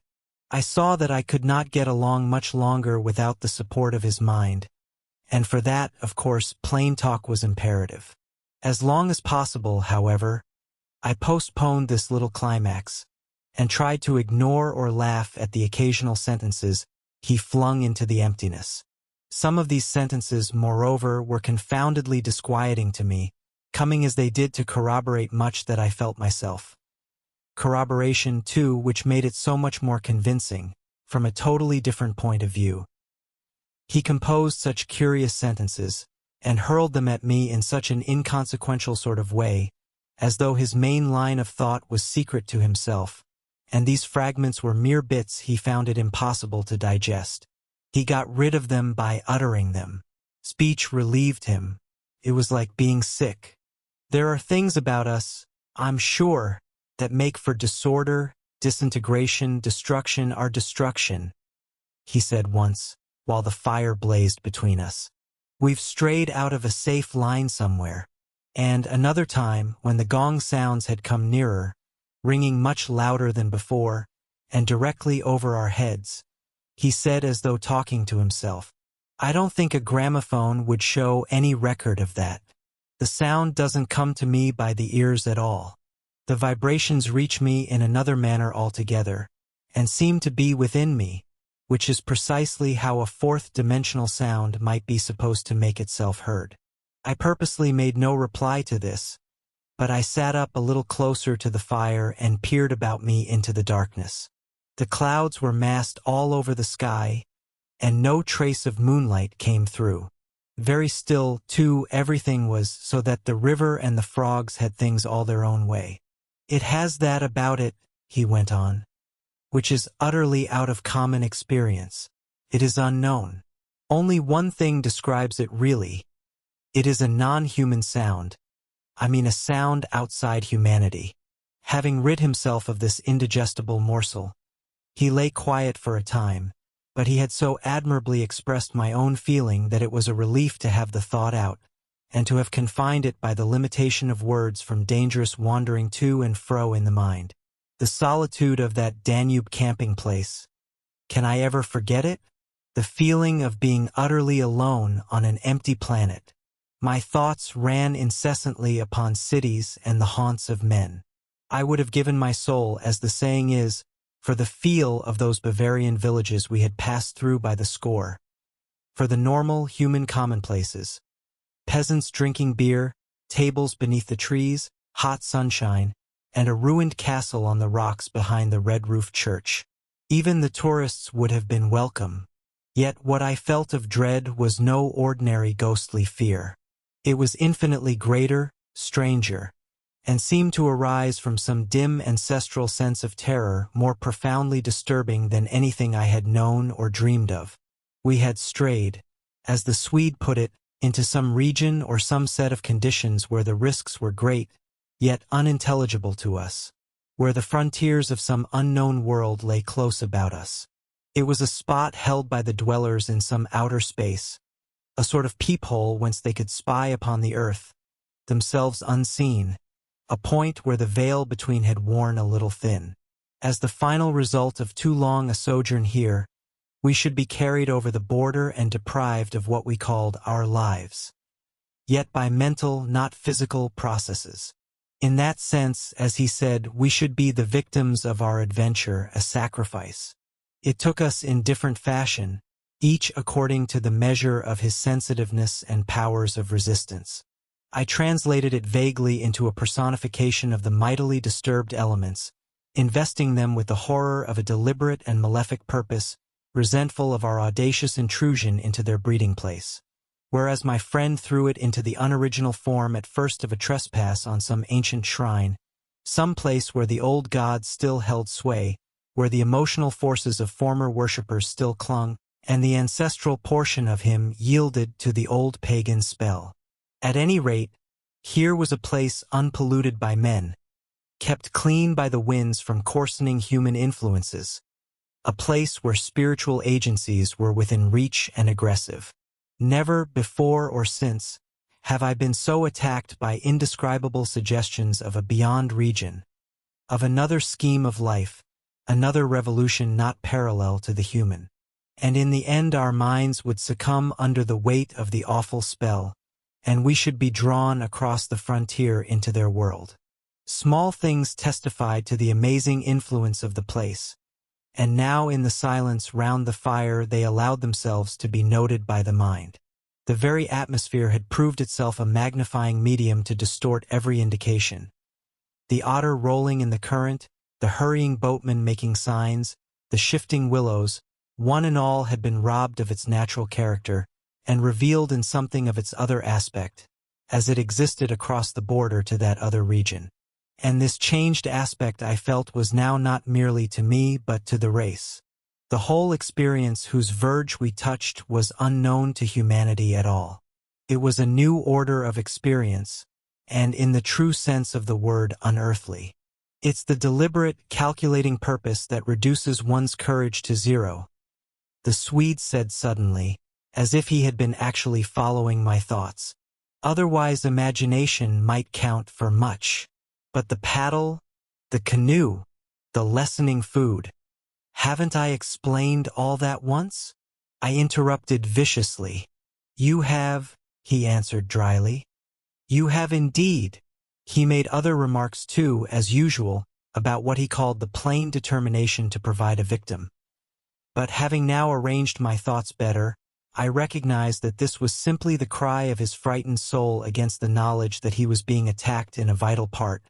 I saw that I could not get along much longer without the support of his mind, and for that, of course, plain talk was imperative. As long as possible, however, I postponed this little climax, and tried to ignore or laugh at the occasional sentences he flung into the emptiness. Some of these sentences, moreover, were confoundedly disquieting to me, coming as they did to corroborate much that I felt myself. Corroboration, too, which made it so much more convincing, from a totally different point of view. He composed such curious sentences, and hurled them at me in such an inconsequential sort of way, as though his main line of thought was secret to himself, and these fragments were mere bits he found it impossible to digest. He got rid of them by uttering them. Speech relieved him. It was like being sick. There are things about us, I'm sure, that make for disorder, disintegration, destruction, our destruction, he said once, while the fire blazed between us. We've strayed out of a safe line somewhere. And another time, when the gong sounds had come nearer, ringing much louder than before, and directly over our heads, he said as though talking to himself, I don't think a gramophone would show any record of that. The sound doesn't come to me by the ears at all. The vibrations reach me in another manner altogether, and seem to be within me, which is precisely how a fourth-dimensional sound might be supposed to make itself heard. I purposely made no reply to this, but I sat up a little closer to the fire and peered about me into the darkness. The clouds were massed all over the sky, and no trace of moonlight came through. Very still, too, everything was, so that the river and the frogs had things all their own way. It has that about it, he went on, which is utterly out of common experience. It is unknown. Only one thing describes it really. It is a non-human sound. I mean a sound outside humanity. Having rid himself of this indigestible morsel, he lay quiet for a time, but he had so admirably expressed my own feeling that it was a relief to have the thought out, and to have confined it by the limitation of words from dangerous wandering to and fro in the mind. The solitude of that Danube camping place. Can I ever forget it? The feeling of being utterly alone on an empty planet. My thoughts ran incessantly upon cities and the haunts of men. I would have given my soul, as the saying is, for the feel of those Bavarian villages we had passed through by the score. For the normal human commonplaces. Peasants drinking beer, tables beneath the trees, hot sunshine, and a ruined castle on the rocks behind the red-roofed church. Even the tourists would have been welcome. Yet what I felt of dread was no ordinary ghostly fear. It was infinitely greater, stranger, and seemed to arise from some dim ancestral sense of terror more profoundly disturbing than anything I had known or dreamed of. We had strayed, as the Swede put it, into some region or some set of conditions where the risks were great, yet unintelligible to us, where the frontiers of some unknown world lay close about us. It was a spot held by the dwellers in some outer space, a sort of peephole whence they could spy upon the earth, themselves unseen, a point where the veil between had worn a little thin. As the final result of too long a sojourn here, we should be carried over the border and deprived of what we called our lives, yet by mental, not physical processes. In that sense, as he said, we should be the victims of our adventure, a sacrifice. It took us in different fashion, each according to the measure of his sensitiveness and powers of resistance. I translated it vaguely into a personification of the mightily disturbed elements, investing them with the horror of a deliberate and malefic purpose, resentful of our audacious intrusion into their breeding place. Whereas my friend threw it into the unoriginal form at first of a trespass on some ancient shrine, some place where the old gods still held sway, where the emotional forces of former worshippers still clung, and the ancestral portion of him yielded to the old pagan spell. At any rate, here was a place unpolluted by men, kept clean by the winds from coarsening human influences, a place where spiritual agencies were within reach and aggressive. Never, before or since, have I been so attacked by indescribable suggestions of a beyond region, of another scheme of life, another revolution not parallel to the human. And in the end our minds would succumb under the weight of the awful spell, and we should be drawn across the frontier into their world. Small things testified to the amazing influence of the place, and now in the silence round the fire they allowed themselves to be noted by the mind. The very atmosphere had proved itself a magnifying medium to distort every indication. The otter rolling in the current, the hurrying boatman making signs, the shifting willows, one and all had been robbed of its natural character, and revealed in something of its other aspect, as it existed across the border to that other region. And this changed aspect I felt was now not merely to me but to the race. The whole experience whose verge we touched was unknown to humanity at all. It was a new order of experience, and in the true sense of the word unearthly. It's the deliberate, calculating purpose that reduces one's courage to zero, the Swede said suddenly, as if he had been actually following my thoughts. Otherwise imagination might count for much. But the paddle, the canoe, the lessening food. Haven't I explained all that once? I interrupted viciously. You have, he answered dryly. You have indeed. He made other remarks too, as usual, about what he called the plain determination to provide a victim. But having now arranged my thoughts better, I recognized that this was simply the cry of his frightened soul against the knowledge that he was being attacked in a vital part,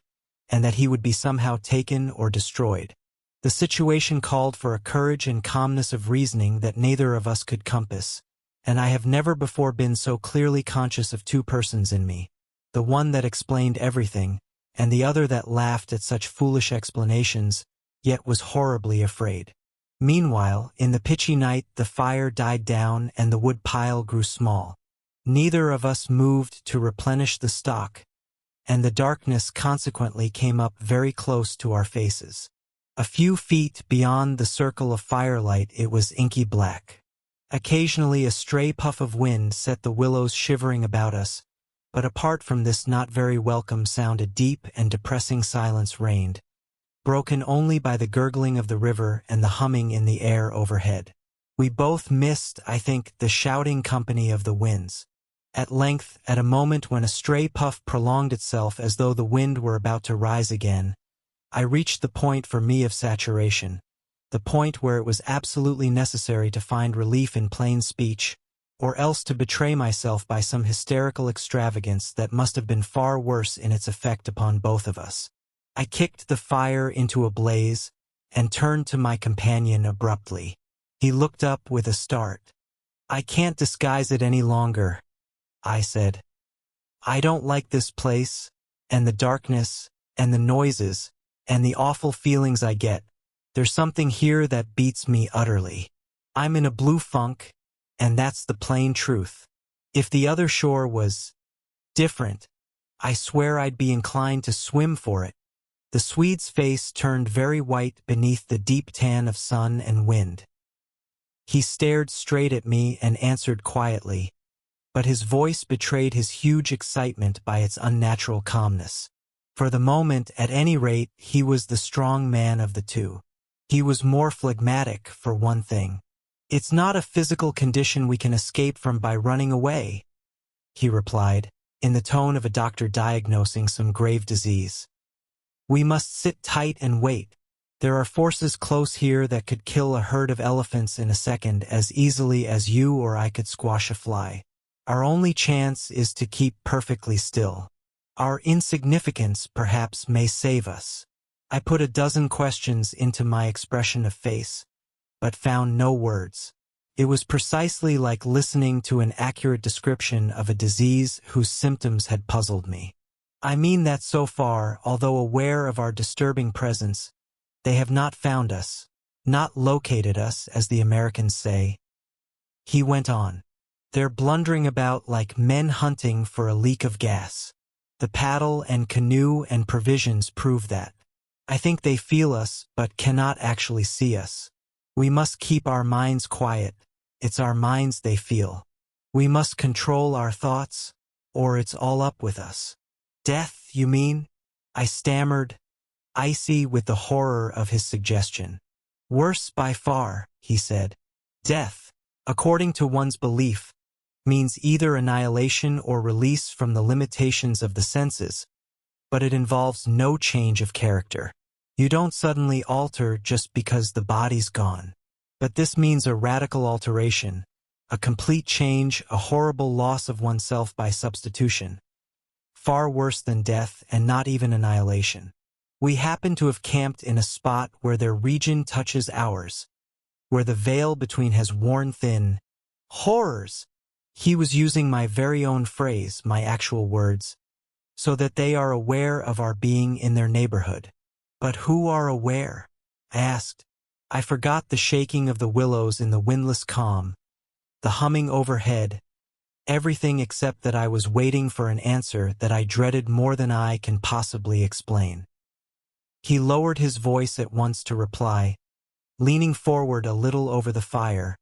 and that he would be somehow taken or destroyed. The situation called for a courage and calmness of reasoning that neither of us could compass, and I have never before been so clearly conscious of two persons in me, the one that explained everything, and the other that laughed at such foolish explanations, yet was horribly afraid. Meanwhile, in the pitchy night the fire died down and the wood pile grew small. Neither of us moved to replenish the stock, and the darkness consequently came up very close to our faces. A few feet beyond the circle of firelight it was inky black. Occasionally a stray puff of wind set the willows shivering about us, but apart from this not very welcome sound a deep and depressing silence reigned, broken only by the gurgling of the river and the humming in the air overhead. We both missed, I think, the shouting company of the winds. At length, at a moment when a stray puff prolonged itself as though the wind were about to rise again, I reached the point for me of saturation, the point where it was absolutely necessary to find relief in plain speech, or else to betray myself by some hysterical extravagance that must have been far worse in its effect upon both of us. I kicked the fire into a blaze and turned to my companion abruptly. He looked up with a start. "I can't disguise it any longer," I said. "I don't like this place, and the darkness, and the noises, and the awful feelings I get. There's something here that beats me utterly. I'm in a blue funk, and that's the plain truth. If the other shore was different, I swear I'd be inclined to swim for it." The Swede's face turned very white beneath the deep tan of sun and wind. He stared straight at me and answered quietly, but his voice betrayed his huge excitement by its unnatural calmness. For the moment, at any rate, he was the strong man of the two. He was more phlegmatic, for one thing. "It's not a physical condition we can escape from by running away," he replied, in the tone of a doctor diagnosing some grave disease. "We must sit tight and wait. There are forces close here that could kill a herd of elephants in a second as easily as you or I could squash a fly. Our only chance is to keep perfectly still. Our insignificance, perhaps, may save us." I put a dozen questions into my expression of face, but found no words. It was precisely like listening to an accurate description of a disease whose symptoms had puzzled me. I mean that so far, although aware of our disturbing presence, they have not found us, not located us, as the Americans say. He went on. "They're blundering about like men hunting for a leak of gas. The paddle and canoe and provisions prove that. I think they feel us, but cannot actually see us. We must keep our minds quiet. It's our minds they feel. We must control our thoughts, or it's all up with us." "Death, you mean?" I stammered, icy with the horror of his suggestion. "Worse by far," he said. "Death, according to one's belief, means either annihilation or release from the limitations of the senses, but it involves no change of character. You don't suddenly alter just because the body's gone. But this means a radical alteration, a complete change, a horrible loss of oneself by substitution. Far worse than death and not even annihilation. We happen to have camped in a spot where their region touches ours, where the veil between has worn thin. Horrors! He was using my very own phrase, my actual words, so that they are aware of our being in their neighborhood. But who are aware? I asked. I forgot the shaking of the willows in the windless calm, the humming overhead, everything except that I was waiting for an answer that I dreaded more than I can possibly explain. He lowered his voice at once to reply, leaning forward a little over the fire,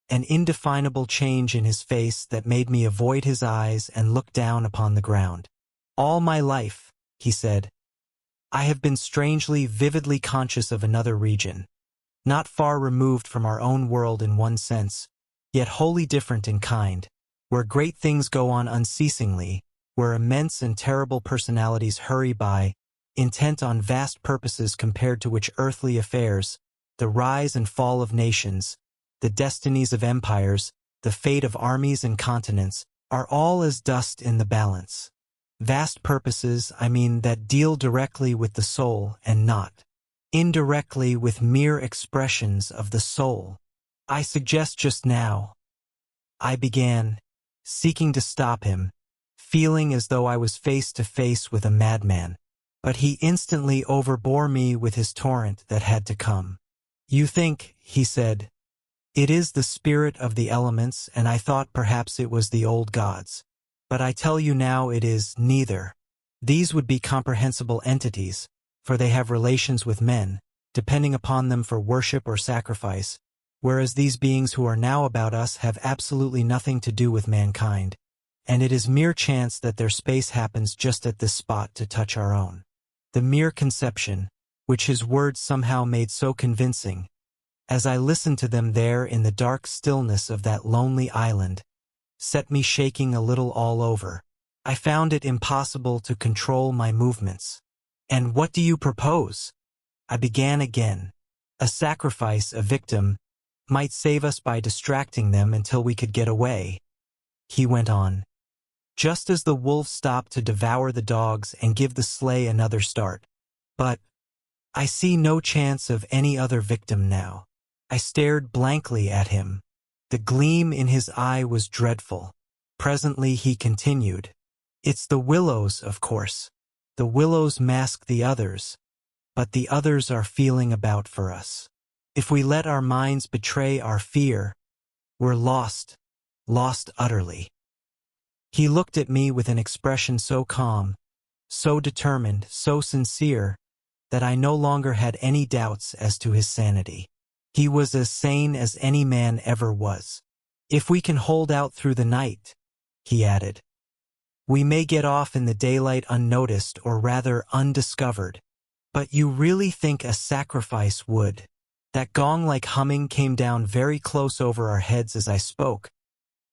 an indefinable change in his face that made me avoid his eyes and look down upon the ground. "All my life," he said, "I have been strangely, vividly conscious of another region, not far removed from our own world in one sense, yet wholly different in kind, where great things go on unceasingly, where immense and terrible personalities hurry by, intent on vast purposes compared to which earthly affairs, the rise and fall of nations, the destinies of empires, the fate of armies and continents, are all as dust in the balance. Vast purposes, I mean, that deal directly with the soul and not indirectly with mere expressions of the soul. I suggest just now, I began, seeking to stop him, feeling as though I was face to face with a madman. But he instantly overbore me with his torrent that had to come. "You think," he said, "it is the spirit of the elements, and I thought perhaps it was the old gods. But I tell you now it is neither. These would be comprehensible entities, for they have relations with men, depending upon them for worship or sacrifice, whereas these beings who are now about us have absolutely nothing to do with mankind, and it is mere chance that their space happens just at this spot to touch our own." The mere conception, which his words somehow made so convincing, as I listened to them there in the dark stillness of that lonely island, set me shaking a little all over. I found it impossible to control my movements. "And what do you propose?" I began again. "A sacrifice, a victim, might save us by distracting them until we could get away," he went on. "Just as the wolves stop to devour the dogs and give the sleigh another start. But I see no chance of any other victim now." I stared blankly at him. The gleam in his eye was dreadful. Presently he continued, "It's the Willows, of course. The Willows mask the others, but the others are feeling about for us. If we let our minds betray our fear, we're lost, lost utterly." He looked at me with an expression so calm, so determined, so sincere, that I no longer had any doubts as to his sanity. He was as sane as any man ever was. "If we can hold out through the night," he added, "we may get off in the daylight unnoticed, or rather undiscovered. But you really think a sacrifice would?" That gong-like humming came down very close over our heads as I spoke,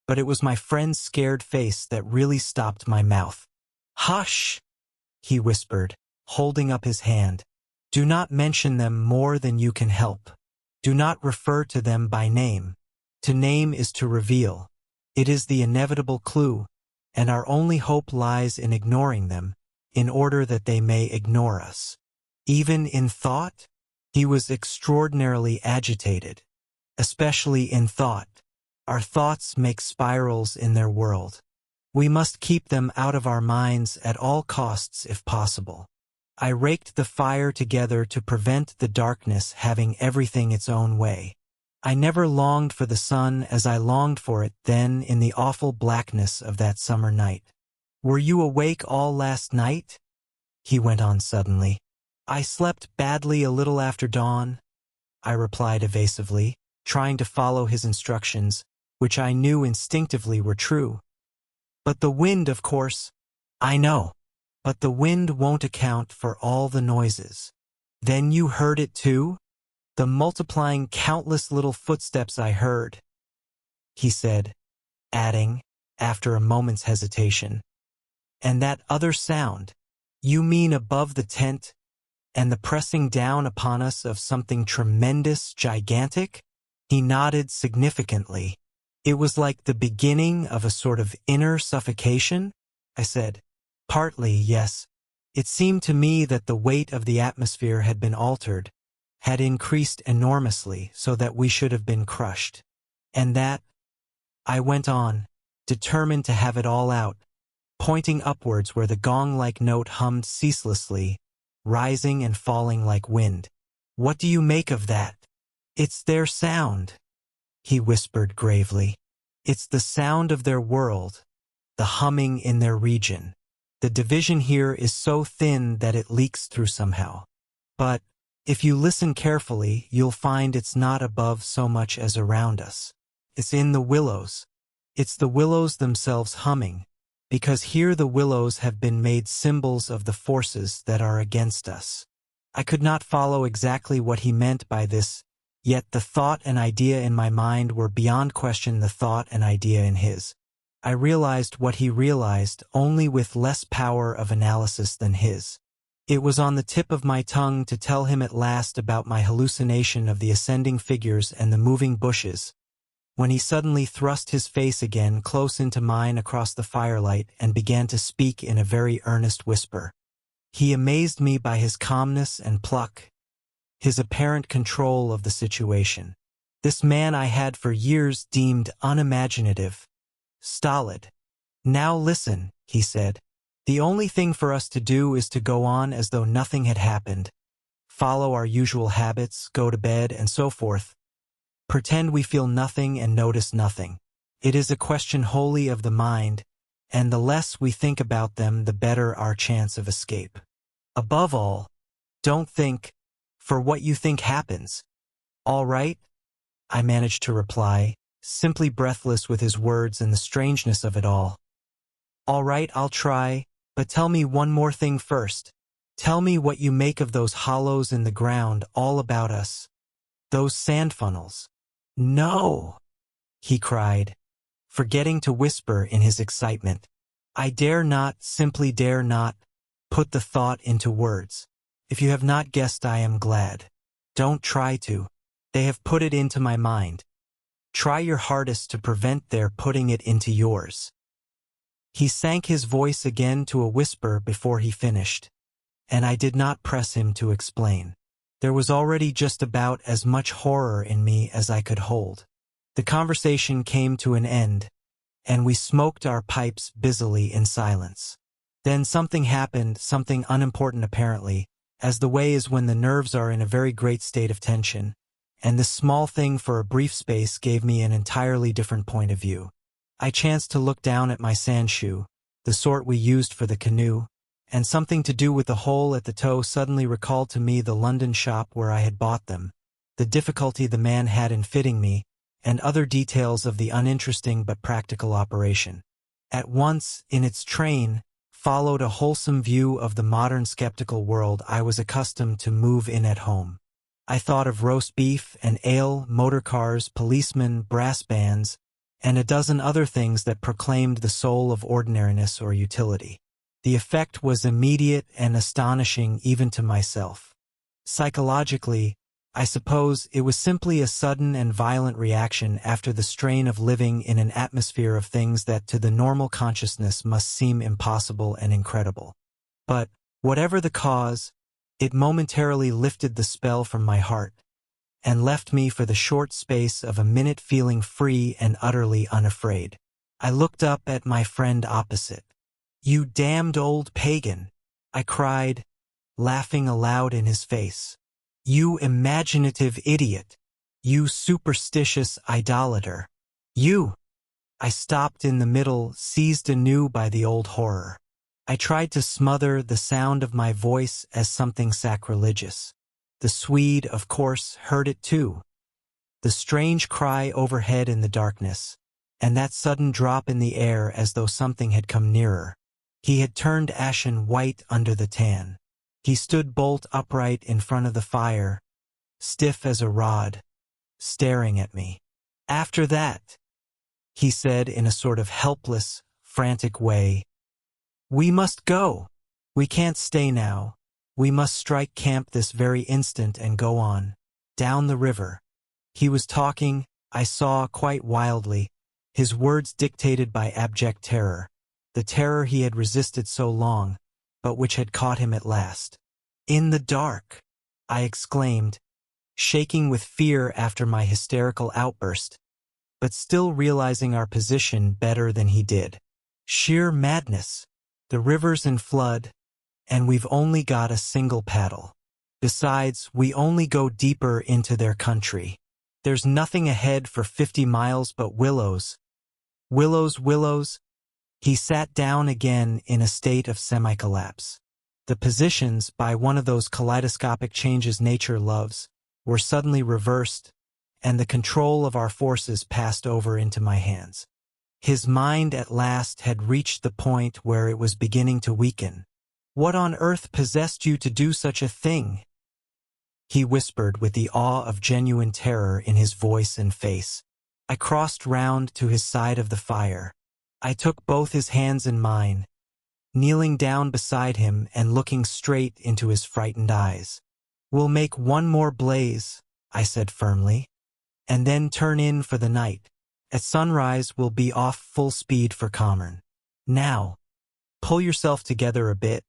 but it was my friend's scared face that really stopped my mouth. "Hush!" he whispered, holding up his hand. "Do not mention them more than you can help. Do not refer to them by name. To name is to reveal. It is the inevitable clue, and our only hope lies in ignoring them, in order that they may ignore us." "Even in thought?" He was extraordinarily agitated. "Especially in thought. Our thoughts make spirals in their world. We must keep them out of our minds at all costs if possible." I raked the fire together to prevent the darkness having everything its own way. I never longed for the sun as I longed for it then in the awful blackness of that summer night. "Were you awake all last night?" he went on suddenly. "I slept badly a little after dawn," I replied evasively, trying to follow his instructions, which I knew instinctively were true. "But the wind, of course." "I know. But the wind won't account for all the noises." "Then you heard it too?" "The multiplying countless little footsteps I heard," he said, adding, after a moment's hesitation, "And that other sound, you mean above the tent, and the pressing down upon us of something tremendous, gigantic?" He nodded significantly. "It was like the beginning of a sort of inner suffocation?" I said. "Partly, yes. It seemed to me that the weight of the atmosphere had been altered, had increased enormously so that we should have been crushed. And that," I went on, determined to have it all out, pointing upwards where the gong-like note hummed ceaselessly, rising and falling like wind. "What do you make of that?" "It's their sound," he whispered gravely. "It's the sound of their world, the humming in their region. The division here is so thin that it leaks through somehow. But if you listen carefully, you'll find it's not above so much as around us. It's in the willows. It's the willows themselves humming, because here the willows have been made symbols of the forces that are against us." I could not follow exactly what he meant by this, yet the thought and idea in my mind were beyond question the thought and idea in his. I realized what he realized, only with less power of analysis than his. It was on the tip of my tongue to tell him at last about my hallucination of the ascending figures and the moving bushes, when he suddenly thrust his face again close into mine across the firelight and began to speak in a very earnest whisper. He amazed me by his calmness and pluck, his apparent control of the situation. This man I had for years deemed unimaginative, stolid. Now listen, he said. The only thing for us to do is to go on as though nothing had happened, follow our usual habits, go to bed, and so forth. Pretend we feel nothing and notice nothing. It is a question wholly of the mind, and the less we think about them, the better our chance of escape. Above all, don't think, for what you think happens. All right? I managed to reply, simply breathless with his words and the strangeness of it all. All right, I'll try, but tell me one more thing first. Tell me what you make of those hollows in the ground all about us. Those sand funnels. No, he cried, forgetting to whisper in his excitement. I dare not, simply dare not, put the thought into words. If you have not guessed, I am glad. Don't try to. They have put it into my mind. Try your hardest to prevent their putting it into yours. He sank his voice again to a whisper before he finished, and I did not press him to explain. There was already just about as much horror in me as I could hold. The conversation came to an end, and we smoked our pipes busily in silence. Then something happened, something unimportant apparently, as the way is when the nerves are in a very great state of tension, and this small thing for a brief space gave me an entirely different point of view. I chanced to look down at my sand shoe, the sort we used for the canoe, and something to do with the hole at the toe suddenly recalled to me the London shop where I had bought them, the difficulty the man had in fitting me, and other details of the uninteresting but practical operation. At once, in its train, followed a wholesome view of the modern skeptical world I was accustomed to move in at home. I thought of roast beef and ale, motor cars, policemen, brass bands, and a dozen other things that proclaimed the soul of ordinariness or utility. The effect was immediate and astonishing even to myself. Psychologically, I suppose it was simply a sudden and violent reaction after the strain of living in an atmosphere of things that to the normal consciousness must seem impossible and incredible. But, whatever the cause, it momentarily lifted the spell from my heart, and left me for the short space of a minute feeling free and utterly unafraid. I looked up at my friend opposite. "You damned old pagan," I cried, laughing aloud in his face. "You imaginative idiot. You superstitious idolater. You!" I stopped in the middle, seized anew by the old horror. I tried to smother the sound of my voice as something sacrilegious. The Swede, of course, heard it too. The strange cry overhead in the darkness, and that sudden drop in the air as though something had come nearer. He had turned ashen white under the tan. He stood bolt upright in front of the fire, stiff as a rod, staring at me. "After that," he said in a sort of helpless, frantic way, "we must go. We can't stay now. We must strike camp this very instant and go on, down the river." He was talking, I saw, quite wildly, his words dictated by abject terror, the terror he had resisted so long, but which had caught him at last. "In the dark," I exclaimed, shaking with fear after my hysterical outburst, but still realizing our position better than he did. "Sheer madness. The river's in flood, and we've only got a single paddle. Besides, we only go deeper into their country. There's nothing ahead for 50 miles but Willows. Willows, Willows." He sat down again in a state of semi-collapse. The positions, by one of those kaleidoscopic changes nature loves, were suddenly reversed, and the control of our forces passed over into my hands. His mind at last had reached the point where it was beginning to weaken. "What on earth possessed you to do such a thing?" he whispered with the awe of genuine terror in his voice and face. I crossed round to his side of the fire. I took both his hands in mine, kneeling down beside him and looking straight into his frightened eyes. "We'll make one more blaze," I said firmly, "and then turn in for the night. At sunrise we'll be off full speed for Commern. Now, pull yourself together a bit,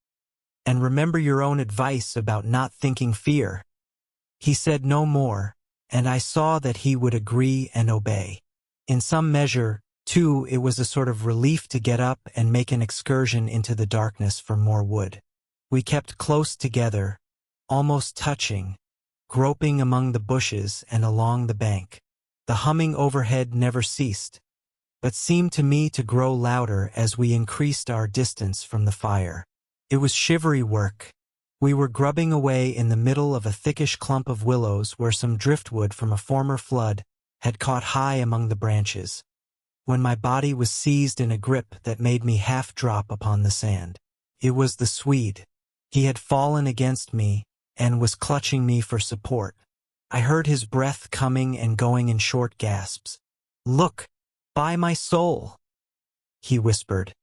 and remember your own advice about not thinking fear." He said no more, and I saw that he would agree and obey. In some measure, too, it was a sort of relief to get up and make an excursion into the darkness for more wood. We kept close together, almost touching, groping among the bushes and along the bank. The humming overhead never ceased, but seemed to me to grow louder as we increased our distance from the fire. It was shivery work. We were grubbing away in the middle of a thickish clump of willows where some driftwood from a former flood had caught high among the branches, when my body was seized in a grip that made me half drop upon the sand. It was the Swede. He had fallen against me and was clutching me for support. I heard his breath coming and going in short gasps. "Look, by my soul," he whispered,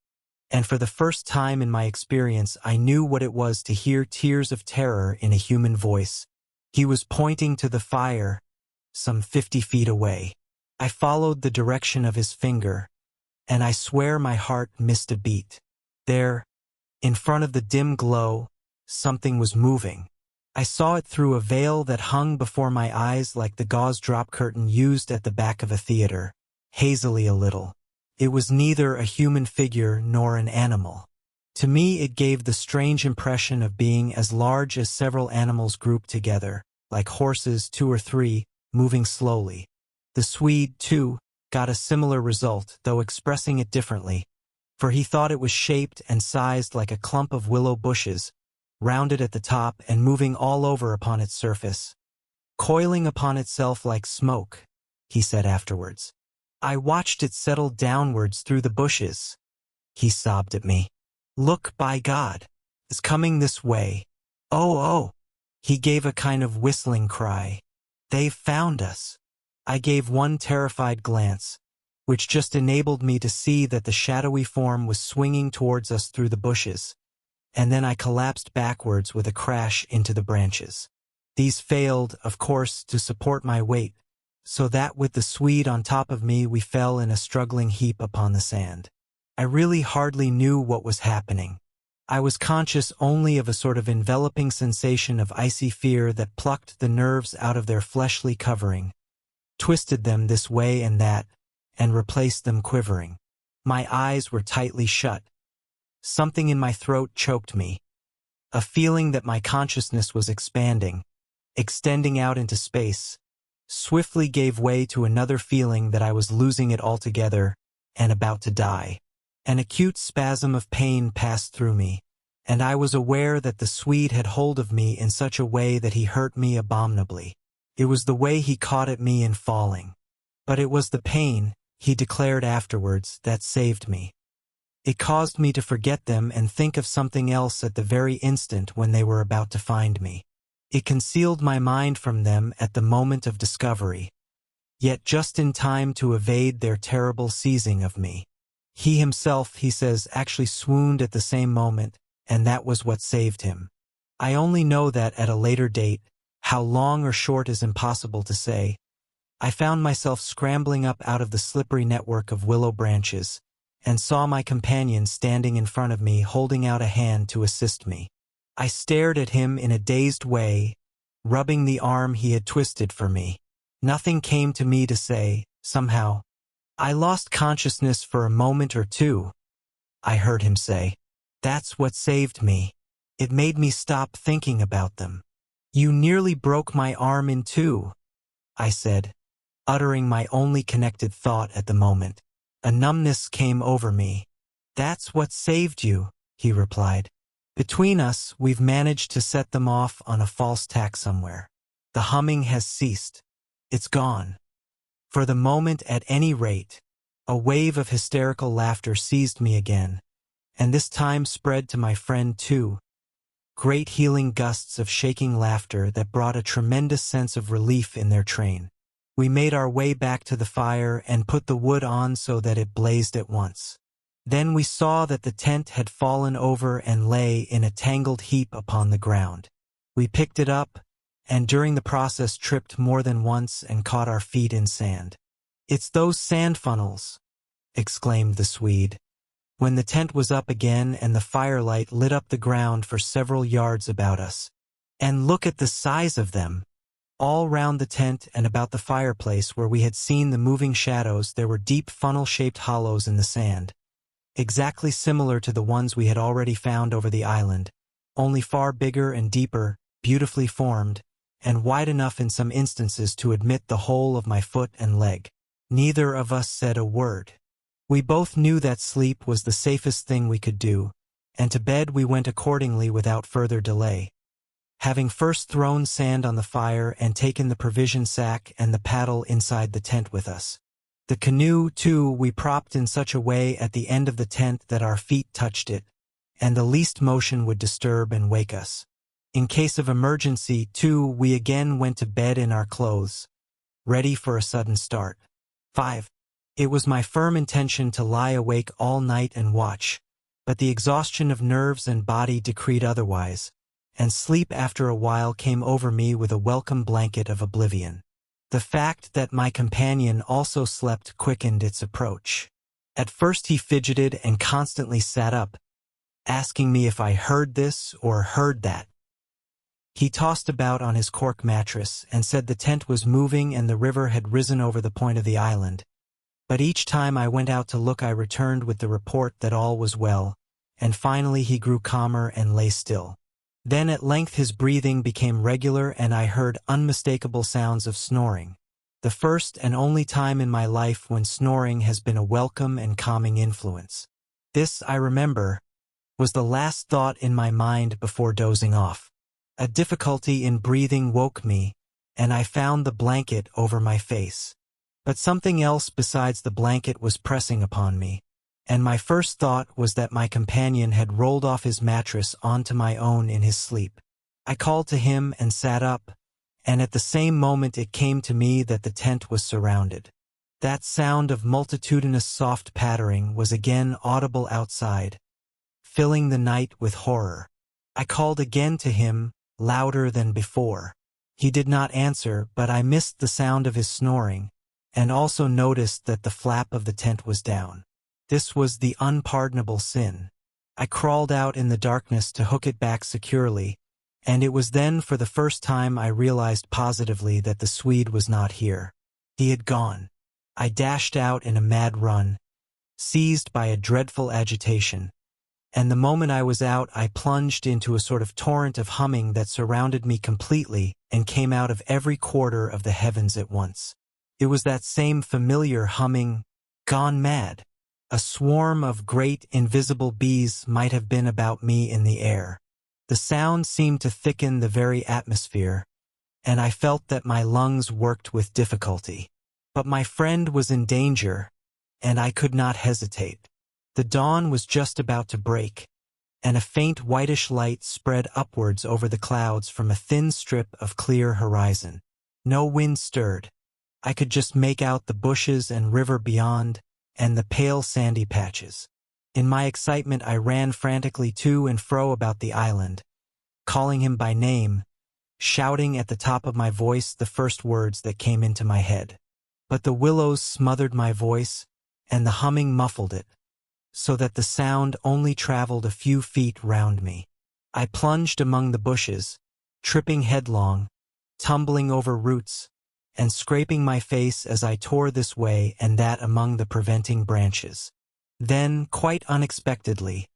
and for the first time in my experience I knew what it was to hear tears of terror in a human voice. He was pointing to the fire, some 50 feet away. I followed the direction of his finger, and I swear my heart missed a beat. There, in front of the dim glow, something was moving. I saw it through a veil that hung before my eyes like the gauze drop curtain used at the back of a theater, hazily a little. It was neither a human figure nor an animal. To me it gave the strange impression of being as large as several animals grouped together, like horses 2 or 3, moving slowly. The Swede, too, got a similar result, though expressing it differently, for he thought it was shaped and sized like a clump of willow bushes, rounded at the top and moving all over upon its surface, coiling upon itself like smoke, he said afterwards. I watched it settle downwards through the bushes. He sobbed at me. "Look, by God, it's coming this way. Oh, oh." He gave a kind of whistling cry. "They've found us." I gave one terrified glance, which just enabled me to see that the shadowy form was swinging towards us through the bushes, and then I collapsed backwards with a crash into the branches. These failed, of course, to support my weight, so that with the Swede on top of me we fell in a struggling heap upon the sand. I really hardly knew what was happening. I was conscious only of a sort of enveloping sensation of icy fear that plucked the nerves out of their fleshly covering, twisted them this way and that, and replaced them quivering. My eyes were tightly shut. Something in my throat choked me. A feeling that my consciousness was expanding, extending out into space, swiftly gave way to another feeling that I was losing it altogether and about to die. An acute spasm of pain passed through me, and I was aware that the Swede had hold of me in such a way that he hurt me abominably. It was the way he caught at me in falling. But it was the pain, he declared afterwards, that saved me. It caused me to forget them and think of something else at the very instant when they were about to find me. It concealed my mind from them at the moment of discovery, yet just in time to evade their terrible seizing of me. He himself, he says, actually swooned at the same moment, and that was what saved him. I only know that at a later date, how long or short is impossible to say, I found myself scrambling up out of the slippery network of willow branches, and saw my companion standing in front of me holding out a hand to assist me. I stared at him in a dazed way, rubbing the arm he had twisted for me. Nothing came to me to say, somehow. I lost consciousness for a moment or two, I heard him say. That's what saved me. It made me stop thinking about them. You nearly broke my arm in two, I said, uttering my only connected thought at the moment. A numbness came over me. That's what saved you, he replied. Between us, we've managed to set them off on a false tack somewhere. The humming has ceased. It's gone. For the moment, at any rate. A wave of hysterical laughter seized me again, and this time spread to my friend too. Great healing gusts of shaking laughter that brought a tremendous sense of relief in their train. We made our way back to the fire and put the wood on so that it blazed at once. Then we saw that the tent had fallen over and lay in a tangled heap upon the ground. We picked it up, and during the process tripped more than once and caught our feet in sand. It's those sand funnels, exclaimed the Swede, when the tent was up again and the firelight lit up the ground for several yards about us. And look at the size of them. All round the tent and about the fireplace where we had seen the moving shadows there were deep funnel-shaped hollows in the sand, exactly similar to the ones we had already found over the island, only far bigger and deeper, beautifully formed, and wide enough in some instances to admit the whole of my foot and leg. Neither of us said a word. We both knew that sleep was the safest thing we could do, and to bed we went accordingly without further delay, having first thrown sand on the fire and taken the provision sack and the paddle inside the tent with us. The canoe, too, we propped in such a way at the end of the tent that our feet touched it, and the least motion would disturb and wake us. In case of emergency, too, we again went to bed in our clothes, ready for a sudden start. 5. It was my firm intention to lie awake all night and watch, but the exhaustion of nerves and body decreed otherwise, and sleep after a while came over me with a welcome blanket of oblivion. The fact that my companion also slept quickened its approach. At first he fidgeted and constantly sat up, asking me if I heard this or heard that. He tossed about on his cork mattress and said the tent was moving and the river had risen over the point of the island. But each time I went out to look I returned with the report that all was well, and finally he grew calmer and lay still. Then at length his breathing became regular and I heard unmistakable sounds of snoring. The first and only time in my life when snoring has been a welcome and calming influence. This, I remember, was the last thought in my mind before dozing off. A difficulty in breathing woke me, and I found the blanket over my face. But something else besides the blanket was pressing upon me, and my first thought was that my companion had rolled off his mattress onto my own in his sleep. I called to him and sat up, and at the same moment it came to me that the tent was surrounded. That sound of multitudinous soft pattering was again audible outside, filling the night with horror. I called again to him, louder than before. He did not answer, but I missed the sound of his snoring, and also noticed that the flap of the tent was down. This was the unpardonable sin. I crawled out in the darkness to hook it back securely, and it was then for the first time I realized positively that the Swede was not here. He had gone. I dashed out in a mad run, seized by a dreadful agitation, and the moment I was out I plunged into a sort of torrent of humming that surrounded me completely and came out of every quarter of the heavens at once. It was that same familiar humming, gone mad. A swarm of great invisible bees might have been about me in the air. The sound seemed to thicken the very atmosphere, and I felt that my lungs worked with difficulty. But my friend was in danger, and I could not hesitate. The dawn was just about to break, and a faint whitish light spread upwards over the clouds from a thin strip of clear horizon. No wind stirred. I could just make out the bushes and river beyond, and the pale sandy patches. In my excitement I ran frantically to and fro about the island, calling him by name, shouting at the top of my voice the first words that came into my head. But the willows smothered my voice, and the humming muffled it, so that the sound only traveled a few feet round me. I plunged among the bushes, tripping headlong, tumbling over roots, and scraping my face as I tore this way and that among the preventing branches. Then, quite unexpectedly,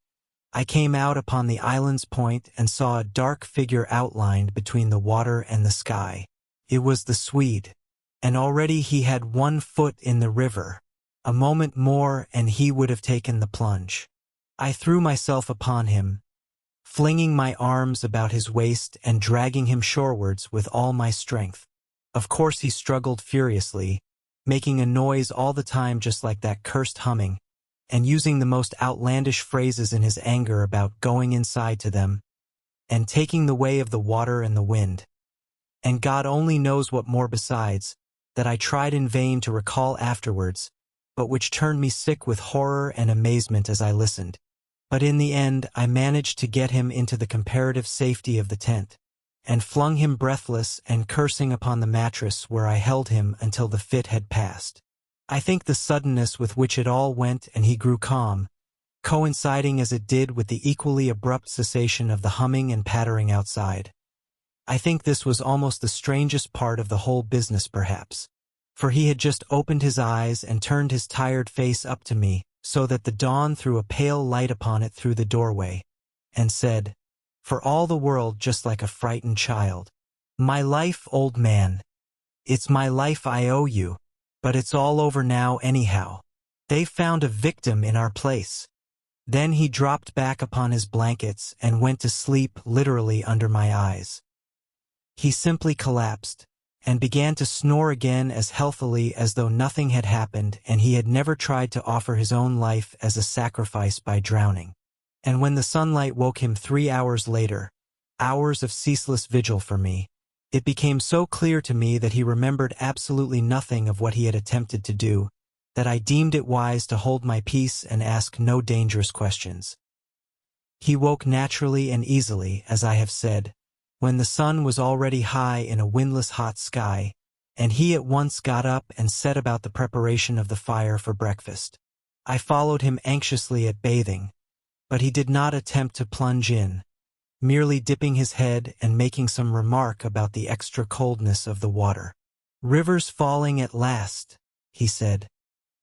I came out upon the island's point and saw a dark figure outlined between the water and the sky. It was the Swede, and already he had 1 foot in the river. A moment more and he would have taken the plunge. I threw myself upon him, flinging my arms about his waist and dragging him shorewards with all my strength. Of course he struggled furiously, making a noise all the time just like that cursed humming, and using the most outlandish phrases in his anger about going inside to them, and taking the way of the water and the wind. And God only knows what more besides, that I tried in vain to recall afterwards, but which turned me sick with horror and amazement as I listened. But in the end I managed to get him into the comparative safety of the tent, and flung him breathless and cursing upon the mattress where I held him until the fit had passed. I think the suddenness with which it all went and he grew calm, coinciding as it did with the equally abrupt cessation of the humming and pattering outside, I think this was almost the strangest part of the whole business perhaps. For he had just opened his eyes and turned his tired face up to me, so that the dawn threw a pale light upon it through the doorway, and said, for all the world just like a frightened child, "My life, old man. It's my life I owe you, but it's all over now anyhow. They've found a victim in our place." Then he dropped back upon his blankets and went to sleep literally under my eyes. He simply collapsed, and began to snore again as healthily as though nothing had happened and he had never tried to offer his own life as a sacrifice by drowning. And when the sunlight woke him 3 hours later, hours of ceaseless vigil for me, it became so clear to me that he remembered absolutely nothing of what he had attempted to do, that I deemed it wise to hold my peace and ask no dangerous questions. He woke naturally and easily, as I have said, when the sun was already high in a windless hot sky, and he at once got up and set about the preparation of the fire for breakfast. I followed him anxiously at bathing, but he did not attempt to plunge in, merely dipping his head and making some remark about the extra coldness of the water. "River's falling at last," he said,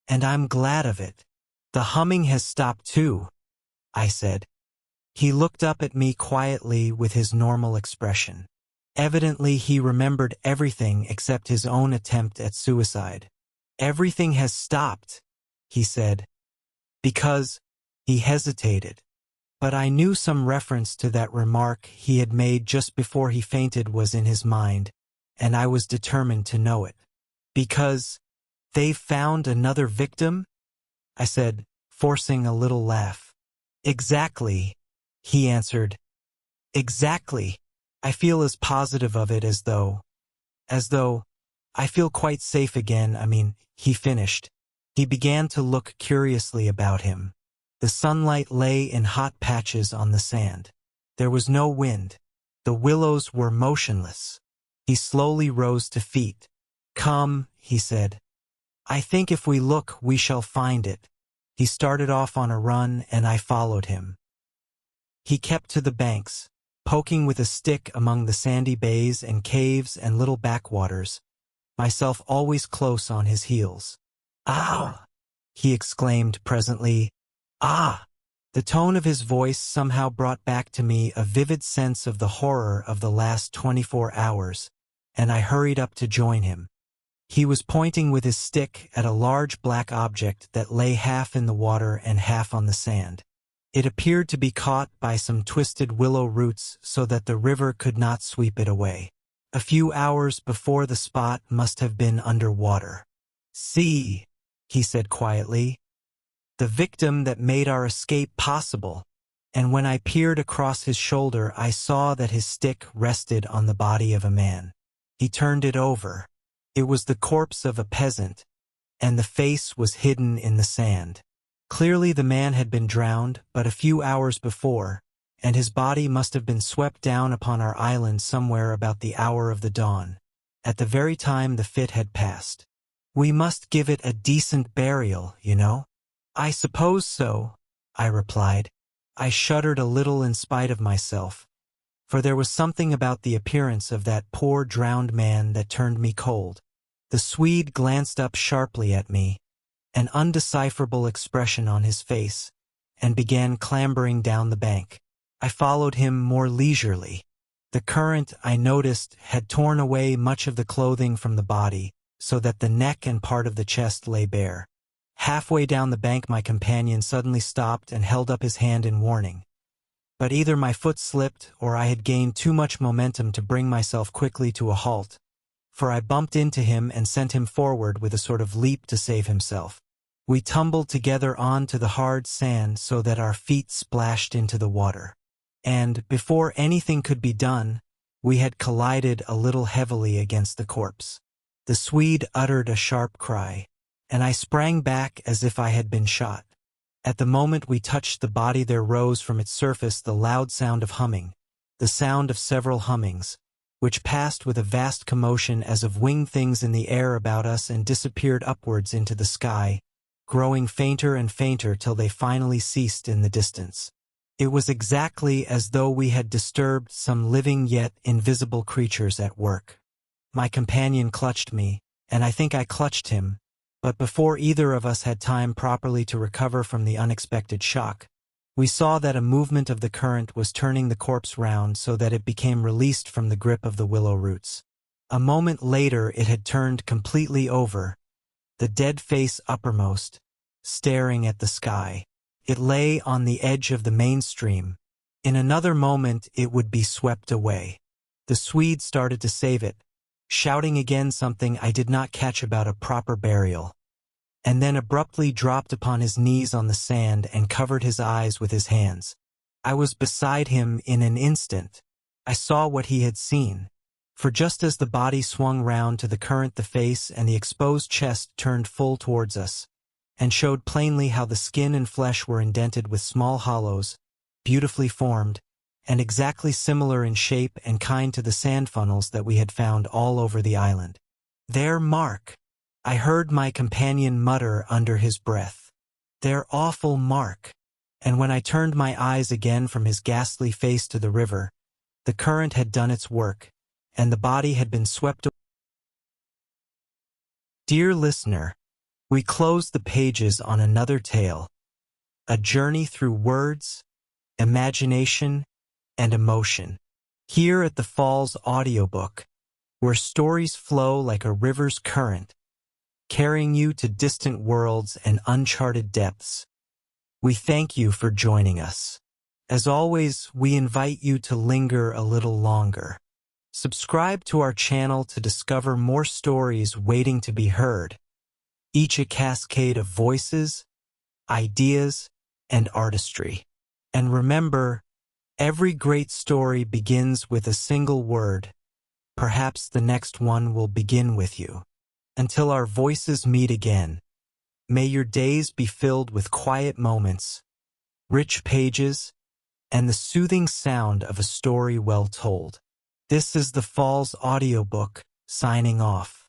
"and I'm glad of it." "The humming has stopped too," I said. He looked up at me quietly with his normal expression. Evidently he remembered everything except his own attempt at suicide. "Everything has stopped," he said, "because—" He hesitated, but I knew some reference to that remark he had made just before he fainted was in his mind, and I was determined to know it. "Because they've found another victim?" I said, forcing a little laugh. "Exactly," he answered. "Exactly. I feel as positive of it as though, I feel quite safe again, he finished. He began to look curiously about him. The sunlight lay in hot patches on the sand. There was no wind. The willows were motionless. He slowly rose to feet. "Come," he said. "I think if we look we shall find it." He started off on a run and I followed him. He kept to the banks, poking with a stick among the sandy bays and caves and little backwaters, myself always close on his heels. "Ah!" he exclaimed presently. "Ah!" The tone of his voice somehow brought back to me a vivid sense of the horror of the last 24 hours, and I hurried up to join him. He was pointing with his stick at a large black object that lay half in the water and half on the sand. It appeared to be caught by some twisted willow roots so that the river could not sweep it away. A few hours before the spot must have been under water. "See," he said quietly, "the victim that made our escape possible." And when I peered across his shoulder I saw that his stick rested on the body of a man. He turned it over. It was the corpse of a peasant, and the face was hidden in the sand. Clearly the man had been drowned but a few hours before, and his body must have been swept down upon our island somewhere about the hour of the dawn, at the very time the fit had passed. "We must give it a decent burial, you know." "I suppose so," I replied. I shuddered a little in spite of myself, for there was something about the appearance of that poor drowned man that turned me cold. The Swede glanced up sharply at me, an undecipherable expression on his face, and began clambering down the bank. I followed him more leisurely. The current, I noticed, had torn away much of the clothing from the body, so that the neck and part of the chest lay bare. Halfway down the bank my companion suddenly stopped and held up his hand in warning. But either my foot slipped or I had gained too much momentum to bring myself quickly to a halt, for I bumped into him and sent him forward with a sort of leap to save himself. We tumbled together on to the hard sand so that our feet splashed into the water. And, before anything could be done, we had collided a little heavily against the corpse. The Swede uttered a sharp cry, and I sprang back as if I had been shot. At the moment we touched the body there rose from its surface the loud sound of humming, the sound of several hummings, which passed with a vast commotion as of winged things in the air about us and disappeared upwards into the sky, growing fainter and fainter till they finally ceased in the distance. It was exactly as though we had disturbed some living yet invisible creatures at work. My companion clutched me, and I think I clutched him, but before either of us had time properly to recover from the unexpected shock, we saw that a movement of the current was turning the corpse round so that it became released from the grip of the willow roots. A moment later it had turned completely over, the dead face uppermost, staring at the sky. It lay on the edge of the mainstream. In another moment it would be swept away. The Swede started to save it, shouting again something I did not catch about a proper burial, and then abruptly dropped upon his knees on the sand and covered his eyes with his hands. I was beside him in an instant. I saw what he had seen, for just as the body swung round to the current, the face and the exposed chest turned full towards us, and showed plainly how the skin and flesh were indented with small hollows, beautifully formed, and exactly similar in shape and kind to the sand funnels that we had found all over the island. "Their mark," I heard my companion mutter under his breath. "Their awful mark." And when I turned my eyes again from his ghastly face to the river, the current had done its work, and the body had been swept away. Dear listener, we close the pages on another tale, a journey through words, imagination, and emotion. Here at the Falls Audiobook, where stories flow like a river's current, carrying you to distant worlds and uncharted depths. We thank you for joining us. As always, we invite you to linger a little longer. Subscribe to our channel to discover more stories waiting to be heard, each a cascade of voices, ideas, and artistry. And remember, every great story begins with a single word. Perhaps the next one will begin with you. Until our voices meet again, may your days be filled with quiet moments, rich pages, and the soothing sound of a story well told. This is the Falls Audiobook, signing off.